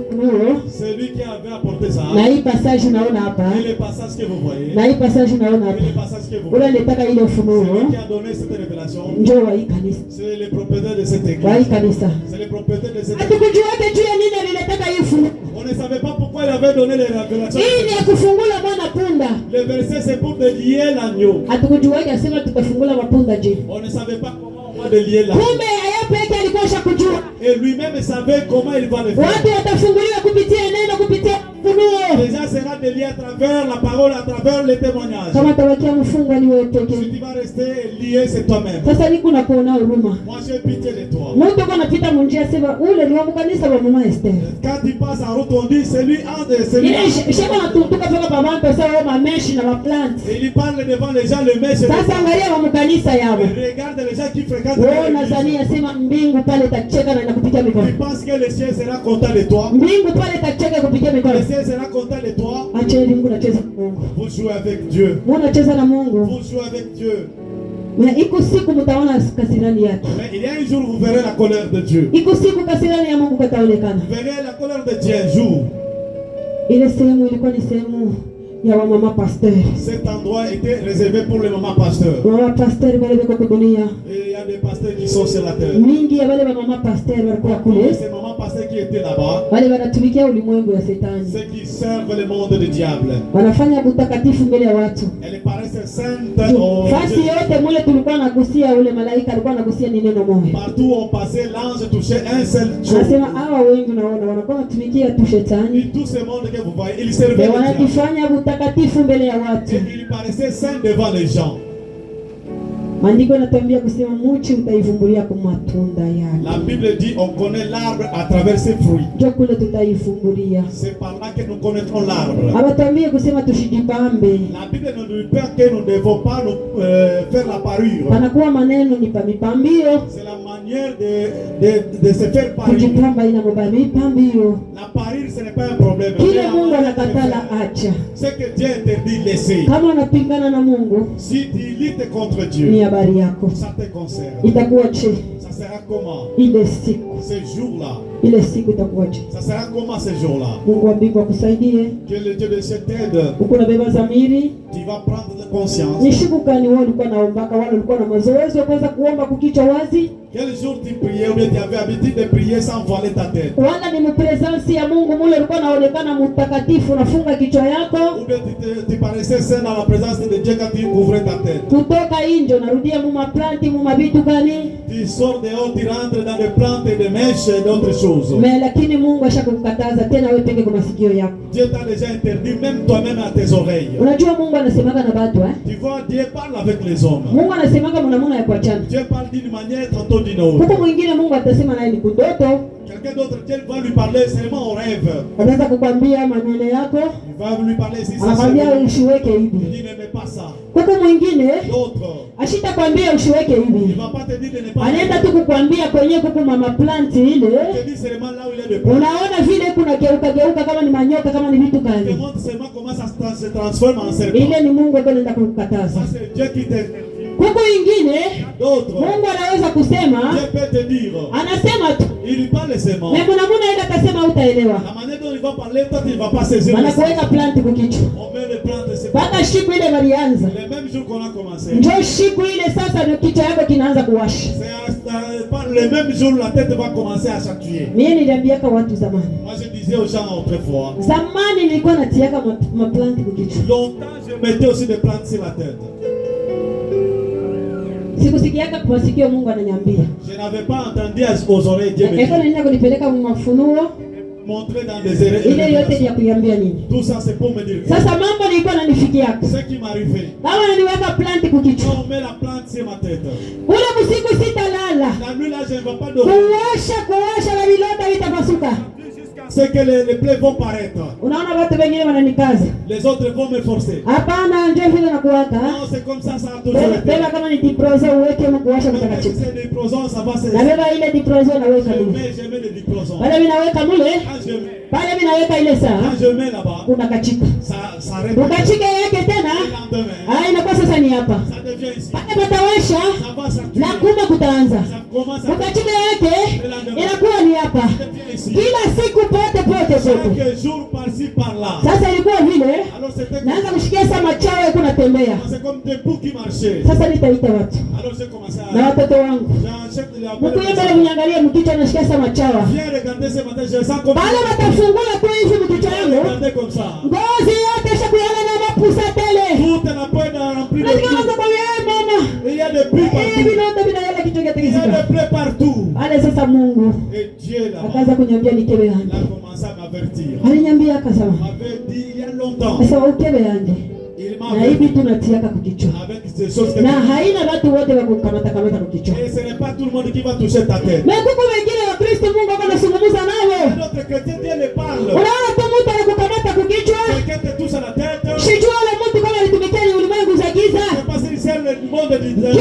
Speaker 1: C'est lui qui avait apporté ça.
Speaker 2: Na hii passage unaona hapa.
Speaker 1: Et le passage que vous voyez.
Speaker 2: Na hii passage unaona hapa.
Speaker 1: Et le passage que vous
Speaker 2: voyez.
Speaker 1: voyez.
Speaker 2: Ule aliletaka ile ufunuo.
Speaker 1: C'est lui qui a donné cette révélation.
Speaker 2: Njoo wa hii kanisa.
Speaker 1: C'est le propriétaire de cette église.
Speaker 2: Wa hii kanisa.
Speaker 1: C'est le propriétaire de cette église.
Speaker 2: Hatukujuaje juu ya nini aliletaka hii ufunuo.
Speaker 1: On ne savait pas pourquoi il avait donné les révélations.
Speaker 2: Hii ni ya kufungula mwana punda.
Speaker 1: Le verset c'est pour délier l'agneau.
Speaker 2: Hatukujuaje asema tutafungula mapunda je.
Speaker 1: On ne savait pas comment on va délier l'agneau.
Speaker 2: Kumbe ayapeke alikuwa shakujua.
Speaker 1: Et lui-même savait comment il va le faire.
Speaker 2: Watu watafunguliwa kupitia neno kupitia ufunuo.
Speaker 1: Les gens seront déliés à travers la parole, à travers les témoignages.
Speaker 2: Kama tawakia mfungwa ni wewe peke.
Speaker 1: Si tu vas rester lié, c'est toi-même.
Speaker 2: Sasa niko na kuona huruma.
Speaker 1: Moi j'ai pitié de toi.
Speaker 2: Mtu kwa anapita munjia sema ule ni wa kanisa wa mama Esther.
Speaker 1: Quand tu passes en route, on dit c'est lui un de celui.
Speaker 2: Ile shaka natutuka toka kwa mama pesa wao mameshi na maplants.
Speaker 1: Et il parle devant les gens le message.
Speaker 2: Sasa angalia wa kanisa yao.
Speaker 1: Regarde les gens qui fréquentent.
Speaker 2: Wewe nadhania sema mbingu pale tacheka na kupitia mikono.
Speaker 1: Tu penses que le ciel sera content de toi?
Speaker 2: Mbingu pale tacheka kupitia mikono.
Speaker 1: Le ciel sera content de toi?
Speaker 2: Acha Mungu anacheza na Mungu.
Speaker 1: Vous jouez avec Dieu.
Speaker 2: Mungu anacheza na Mungu.
Speaker 1: Vous jouez avec Dieu.
Speaker 2: Na iko siku mtaona kasirani yake.
Speaker 1: Mais il y a un jour vous verrez la colère de Dieu.
Speaker 2: Iko siku kasirani ya Mungu kataonekana.
Speaker 1: Vous verrez la colère de Dieu un jour.
Speaker 2: Ile sehemu ilikuwa ni sehemu ya wamama pasteur.
Speaker 1: Cet endroit était réservé pour les mamans pasteurs.
Speaker 2: Mama pasteur wale wako dunia.
Speaker 1: Et il y a des pasteurs qui sont sur la terre.
Speaker 2: Mingi ya wale mama pasteur walikuwa kule.
Speaker 1: Ces mamans pasteurs qui étaient là-bas.
Speaker 2: Wale wanatumikia ulimwengu ya Shetani.
Speaker 1: Ceux qui servent le monde du diable.
Speaker 2: Wanafanya utakatifu mbele ya watu.
Speaker 1: Elles paraissent saintes.
Speaker 2: Fasi yote mule tulikuwa nagusia ule malaika alikuwa anagusia ni neno moja.
Speaker 1: Partout on passait l'ange touchait un seul chose.
Speaker 2: Anasema hawa wengi unaona wanakuwa wanatumikia tu Shetani.
Speaker 1: Et tout ce monde que vous voyez, ils servaient le diable.
Speaker 2: Wanajifanya utakatifu mbele ya watu.
Speaker 1: Et il paraissait saint devant les gens.
Speaker 2: Maandiko yanatuambia kusema mti utaivumbulia kwa matunda yake.
Speaker 1: La Bible dit on connaît l'arbre à travers ses fruits.
Speaker 2: Ndio kule tutaivumbulia.
Speaker 1: C'est par là que nous connaîtrons l'arbre.
Speaker 2: Hawatuambie kusema tushijipambe.
Speaker 1: La Bible ne nous dit pas que nous ne devons pas nous, faire la parure.
Speaker 2: Panakuwa maneno ni pamipambio.
Speaker 1: C'est la manière de se faire parure.
Speaker 2: Kujipamba ina mipambio.
Speaker 1: La parure ce n'est pas un problème.
Speaker 2: Kile Mungu anakatala acha.
Speaker 1: Ce que Dieu interdit laisser.
Speaker 2: Kama unapingana na Mungu,
Speaker 1: si tu luttes contre Dieu,
Speaker 2: ni habari yako.
Speaker 1: Ça te concerne.
Speaker 2: Itakuwaje?
Speaker 1: Ça sera comment?
Speaker 2: Ile siku.
Speaker 1: Ce jour-là.
Speaker 2: Ile siku itakuwaje?
Speaker 1: Ça sera comment ce jour-là?
Speaker 2: Mungu wa mbingu akusaidie.
Speaker 1: Que le Dieu de ciel t'aide.
Speaker 2: Uko na beba zamiri.
Speaker 1: Tu vas prendre conscience.
Speaker 2: Ni siku gani wewe ulikuwa naombaka wala ulikuwa na mazoezi ya kwanza kuomba kukichwa wazi?
Speaker 1: Quel jour tu priais ou bien tu avais l'habitude de prier sans voiler ta tête?
Speaker 2: Wala ni mpresence ya Mungu mule ulikuwa naonekana mtakatifu unafunga kichwa yako?
Speaker 1: Ou bien tu paraissais saint dans la présence de Dieu quand tu couvrais ta tête?
Speaker 2: Kutoka nje unarudia mu maplanti mu mabitu gani?
Speaker 1: Tu sors dehors, tu rentres dans des plantes et des mèches et d'autres choses.
Speaker 2: Mais lakini Mungu ashakukataza tena wewe peke kwa masikio yako.
Speaker 1: Dieu t'a déjà interdit même toi-même à tes oreilles.
Speaker 2: Unajua Mungu anasemaga na watu
Speaker 1: Tu vois, Dieu parle avec les hommes.
Speaker 2: Mungu anasemaga mnamuna ya kuachana.
Speaker 1: Dieu parle d'une manière tantôt d'une autre.
Speaker 2: Huko mwingine Mungu atasema naye ni kundoto.
Speaker 1: Quelqu'un d'autre, Dieu va lui parler seulement au rêve.
Speaker 2: Anaweza kukwambia maneno yako.
Speaker 1: Il va lui parler si ça.
Speaker 2: Anakwambia usiweke hivi.
Speaker 1: Il dit ne mets pas ça.
Speaker 2: Huko mwingine
Speaker 1: D'autres.
Speaker 2: ashitakwambia usiweke hivi.
Speaker 1: Il va pas te dire de ne pas.
Speaker 2: Anaenda tu kukwambia kwenye kuko mama plant ile.
Speaker 1: Il te dit seulement là où il est de plantes.
Speaker 2: Unaona vile kuna geuka kama ni manyoka kama ni vitu
Speaker 1: Il te
Speaker 2: gani.
Speaker 1: montre seulement comment ça se transforme en serpent.
Speaker 2: Ile ni Mungu anaenda kukukataza.
Speaker 1: Ça c'est Dieu qui t'interdit.
Speaker 2: Huko ingine
Speaker 1: D'autres.
Speaker 2: Mungu anaweza kusema.
Speaker 1: Dieu peut te dire.
Speaker 2: Anasema tu.
Speaker 1: Il lui parle seulement.
Speaker 2: Na kuna mwana ile atasema utaelewa.
Speaker 1: La manière dont il va parler, toi tu ne vas pas saisir.
Speaker 2: Wanakuweka plant kukichwa.
Speaker 1: On met les plantes c'est
Speaker 2: Baka siku ile walianza.
Speaker 1: les mêmes jours qu'on a commencé.
Speaker 2: Njoo siku ile sasa ndio kichwa yako kinaanza kuwasha.
Speaker 1: C'est le même jour la tête va commencer à s'actuer.
Speaker 2: Mimi niliambiaka watu zamani.
Speaker 1: Moi je disais aux gens autrefois.
Speaker 2: Zamani nilikuwa natiaka maplant kukichwa.
Speaker 1: Longtemps je mettais aussi des plantes sur la tête.
Speaker 2: Sikusikiaka kwa masikio Mungu ananiambia.
Speaker 1: Je n'avais pas entendu aux oreilles Dieu me
Speaker 2: dire. Eko nenda kunipeleka Mafunuo.
Speaker 1: montrer dans des erreurs. Tout ça c'est pour me dire. Ce qui m'arrivait. On met la plante sur ma tête. La nuit là je ne vais pas dormir. C'est que les plaies vont paraître. Les autres vont me forcer. Non, c'est comme ça, ça a toujours été. C'est des prosons, ça va se... J'aimais les diprosons. Quand je mets là-bas, ça répète. Ça devient ici. Ça va s'actuer. Ça commence à... Chaque jour par-ci par-là. Alors c'est comme des bouts qui marchaient. Alors j'ai commencé à... J'achète les appels. Viens regarder ce matin, je sens comme ça. Regardez comme ça. Toute la peau est remplie de tout. Il y a des plis partout. Il y a des plaies partout. Et Dieu là-bas, il a commencé à m'avertir. Il m'avait dit il y a longtemps. Il m'a averti avec ces choses que... Et ce n'est pas tout le monde qui va toucher ta tête. Notre chrétien, Dieu le parle. Quelqu'un te touche à la tête. C'est parce que c'est le monde du désert.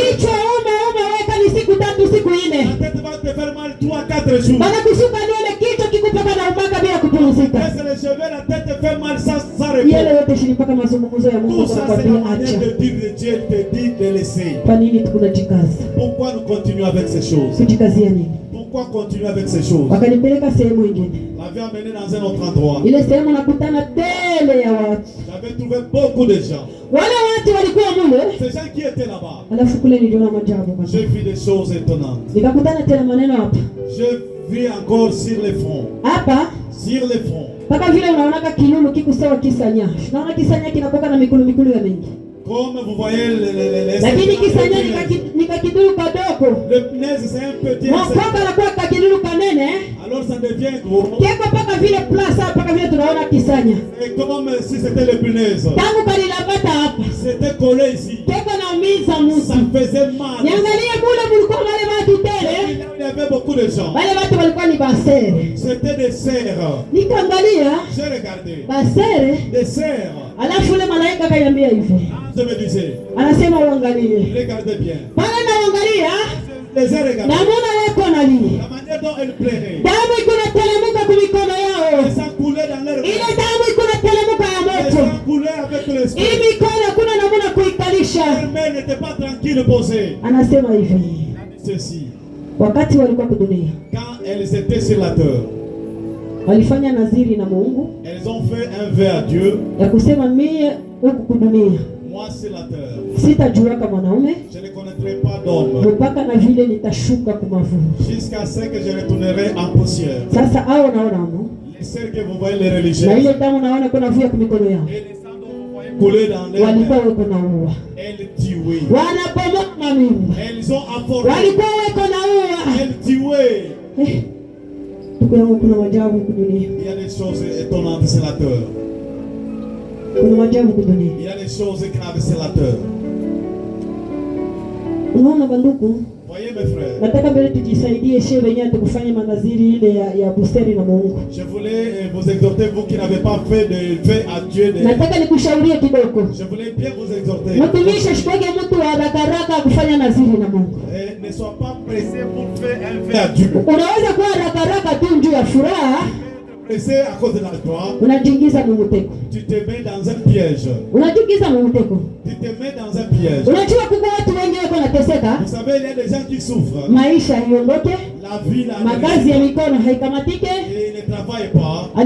Speaker 1: La tête va te faire mal 3-4 jours. Laisse les cheveux, la tête te fait mal sans repos. Tout ça c'est la manière de dire de Dieu, te dit de laisser. Pourquoi nous continuons avec ces choses? Pourquoi continuer avec ces choses? La vie a mené dans un autre endroit. J'avais trouvé beaucoup de gens. Ces gens qui étaient là-bas. J'ai vu des choses étonnantes. J'ai vu encore sur les fronts. Sur les fronts. Comme vous voyez les le punaise c'est un petit alors ça devient gros. Et comme si c'était le punaise. C'était collé ici. Ça faisait mal. Il y avait beaucoup de gens. C'était des sœurs. J'ai regardé. Des sœurs. Je me disais, regardez bien. Les ai regardés. La manière dont elles pleuraient. Elles s'en coulaient dans leur mains. Elles s'en coulaient avec l'esprit. Leurs mains n'étaient pas tranquilles posées. Ceci. Quand elles étaient sur la terre, elles ont fait un vœu à Dieu. Moi c'est la terre. Je ne connaîtrai pas d'homme jusqu'à ce que je retournerai en poussière. Les sœurs que vous voyez, les religieuses, et les sangs dont vous voyez couler dans les mains, elles tuaient. Elles ont apporté. Elles tuaient. Il y a des choses étonnantes sur la terre. Il y a des choses graves sur la terre. Voyez mes frères. Je voulais vous exhorter, vous qui n'avez pas fait de vœu à Dieu. Je voulais bien vous exhorter. Et ne sois pas pressé pour faire un vœu à Dieu. Pressé à cause de la joie, tu te mets dans un piège. Tu te mets dans un piège. Vous savez, il y a des gens qui souffrent. La vie, et ils ne travaillent pas. Il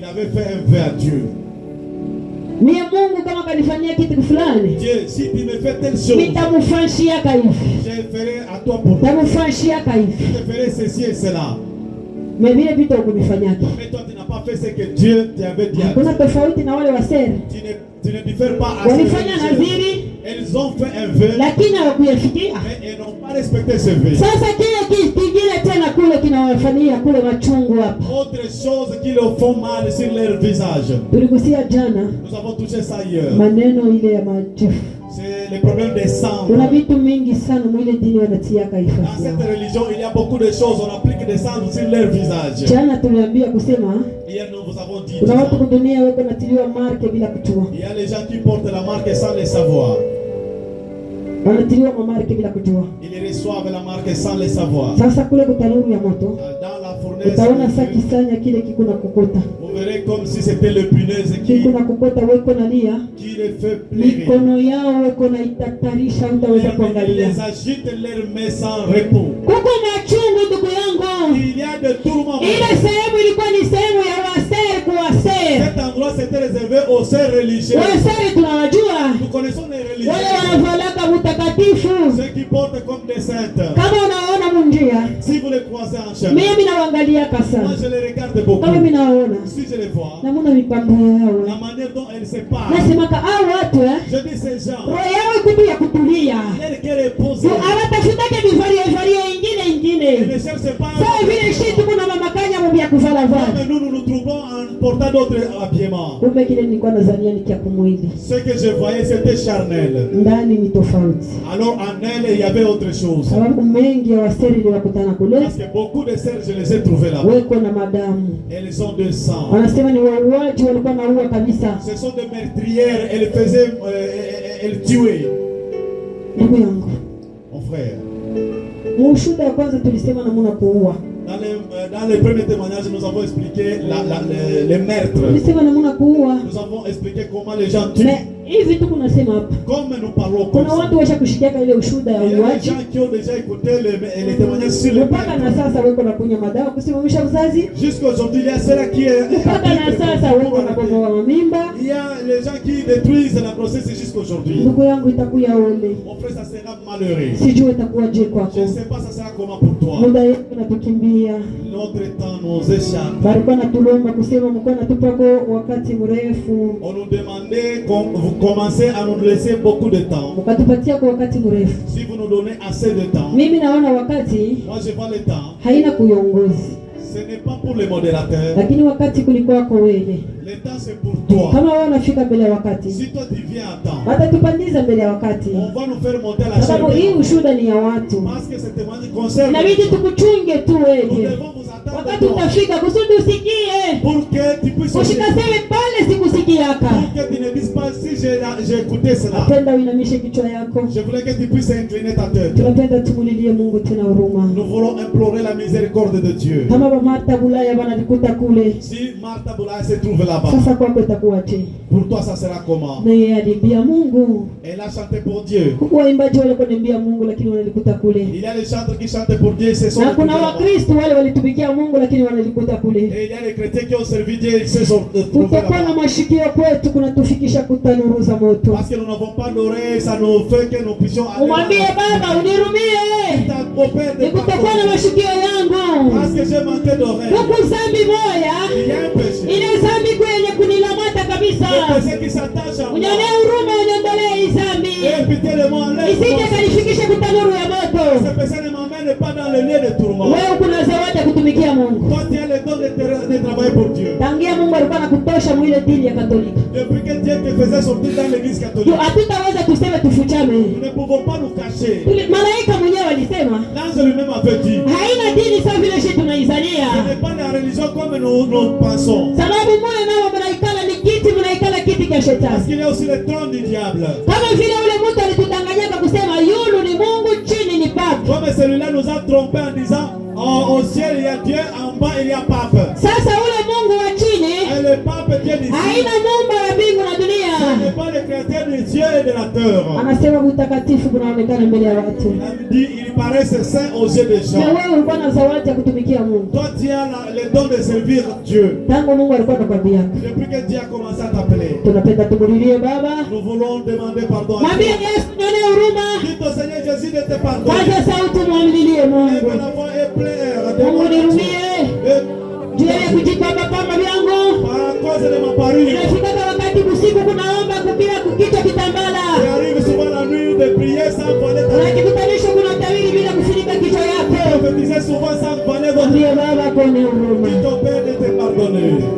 Speaker 1: avait fait un vœu à Dieu. Dieu, si tu me fais telle chose, je ferai à toi pour toi. Je te ferai ceci et cela. Mais toi tu n'as pas fait ce que Dieu t'avait dit. Tu ne diffères pas à ce que elles ont fait un vœu, mais elles n'ont pas respecté ce vœu.
Speaker 2: zinawafanyia kule machungu hapa.
Speaker 1: Autre chose qui leur font mal sur leur visage.
Speaker 2: Tuligusia jana.
Speaker 1: Nous avons touché ça hier.
Speaker 2: Maneno ile ya machafu.
Speaker 1: C'est le problème des cendres.
Speaker 2: Kuna vitu mingi sana mwile dini wanatiaka ifasi.
Speaker 1: Dans cette religion, il y a beaucoup de choses. On applique des cendres sur leur visage.
Speaker 2: Jana tuliambia kusema.
Speaker 1: Hier nous vous avons dit.
Speaker 2: Kuna watu kudunia wako natiliwa marke bila kujua.
Speaker 1: Il y a les gens qui portent la marque sans le savoir.
Speaker 2: Wanatiliwa marke bila kujua.
Speaker 1: Ils reçoivent la marque sans le savoir.
Speaker 2: Sasa kule kutanuru ya moto.
Speaker 1: Dans la fournaise.
Speaker 2: Utaona saki sanya kile kikuna kukuta.
Speaker 1: Vous verrez comme si c'était le punaise qui
Speaker 2: kikuna kukuta weko nalia.
Speaker 1: Qui les fait pleurer.
Speaker 2: Mikono yao weko na itatarisha utaweza kuangalia.
Speaker 1: Ils agitent leurs mains sans repos.
Speaker 2: Kuko machungu ndugu yangu.
Speaker 1: Il y a de tourments.
Speaker 2: Ile sehemu ilikuwa ni sehemu ya wasere kuwasere.
Speaker 1: Cet endroit c'était réservé aux sœurs religieuses.
Speaker 2: Wasere tunawajua.
Speaker 1: Nous connaissons les religieux.
Speaker 2: Wale wanavalaka mtakatifu.
Speaker 1: Ceux qui portent comme des saintes.
Speaker 2: Kama unaona munjia.
Speaker 1: Si vous les croisez en chemin.
Speaker 2: Mimi nawaangalia kasa.
Speaker 1: Moi je les regarde beaucoup.
Speaker 2: Kama mimi naona.
Speaker 1: Si je les vois.
Speaker 2: Na muna mipango yao.
Speaker 1: La manière dont elles se parlent.
Speaker 2: Nasema ka hao watu
Speaker 1: Je dis ces gens.
Speaker 2: Roho yao ikutu ya kutulia.
Speaker 1: Ils qui reposent.
Speaker 2: Hawatafutake vivario ingine.
Speaker 1: Ils ne cherchent pas.
Speaker 2: Sawa vile shitu kuna mama kanya mbia kuvala vaa.
Speaker 1: Mais nous nous trouvons en portant d'autres habillements.
Speaker 2: Kumbe kile nilikuwa nadhania ni kia kumwili.
Speaker 1: Ce que je voyais c'était charnel.
Speaker 2: Ndani ni tofauti.
Speaker 1: Alors en elle il y avait autre chose.
Speaker 2: Sababu mengi ya waseri wakutana kule.
Speaker 1: Parce que beaucoup de sœurs je les ai trouvées là.
Speaker 2: Weko na madamu.
Speaker 1: Elles ont de sang.
Speaker 2: Wanasema ni wauaji walikuwa naua kabisa.
Speaker 1: Ce sont des meurtrières, elles faisaient elles tuaient.
Speaker 2: Ndugu yangu.
Speaker 1: Mon frère.
Speaker 2: Mushuda ya kwanza tulisema namuna kuua.
Speaker 1: Dans les premiers témoignages, nous avons expliqué les meurtres. Nous avons expliqué comment les gens tuent. Comme nous parlons comme ça. Il y a des gens qui ont déjà écouté les témoignages sur le meurtre. Jusqu'à aujourd'hui, il y a ceux-là qui il y a les gens qui détruisent la grossesse jusqu'à aujourd'hui. Mon frère, ça sera malheureux. Je ne sais pas ça sera comment pour toi. Notre temps nous échappe. On nous demandait vous commencez à nous laisser beaucoup de temps. Si vous nous donnez assez de temps. Moi je vois le temps. Ce n'est pas pour les modérateurs. Le temps c'est pour toi. Si toi tu viens à temps, on va nous faire monter à la chaîne. Parce que ce témoignage concerne. Nous devons vous attendre pour que tu puisses pour que tu ne dises pas si j'ai écouté cela. Je voulais que tu puisses incliner ta tête. Nous voulons implorer la miséricorde de Dieu. Si Martha Bulaya se trouve là-bas, pour toi ça sera comment? Elle a chanté pour Dieu. Il y a les chanteurs qui chantent pour Dieu, ce sont et il y a les chrétiens qui ont servi Dieu, ils se sont trouvés là-bas. Parce que nous n'avons pas d'oreilles, ça nous fait que nous puissions aller parce que j'ai manqué d'oreilles. Il y a un péché. Le péché qui s'attache à moi. Et pitié de moi, ce péché ne m'emmène pas dans le lieu de tourment. Toi tu as le don de travailler pour Dieu. Depuis que Dieu te faisait sortir dans l'église catholique, nous ne pouvons pas nous cacher. L'ange lui-même avait dit, ce n'est pas la religion comme nous pensons. Parce qu'il y a aussi le trône du diable. Comme celui-là nous a trompés en disant au ciel il y a Dieu, en bas il y a pape. Et le pape Dieu d'ici, ce n'est pas le créateur du ciel et de la terre. Il a dit il paraît saint aux yeux des gens. Toi tu as le don de servir Dieu. Depuis que Dieu a commencé à t'appeler, nous voulons demander pardon à Dieu. Dites au Seigneur Jésus de te pardonner. Lève la voix et pleure. Par cause de ma parure. Il arrive souvent la nuit de prier sans voiler ta tête. souvent ça valait votre. Dis ton Père de te pardonner.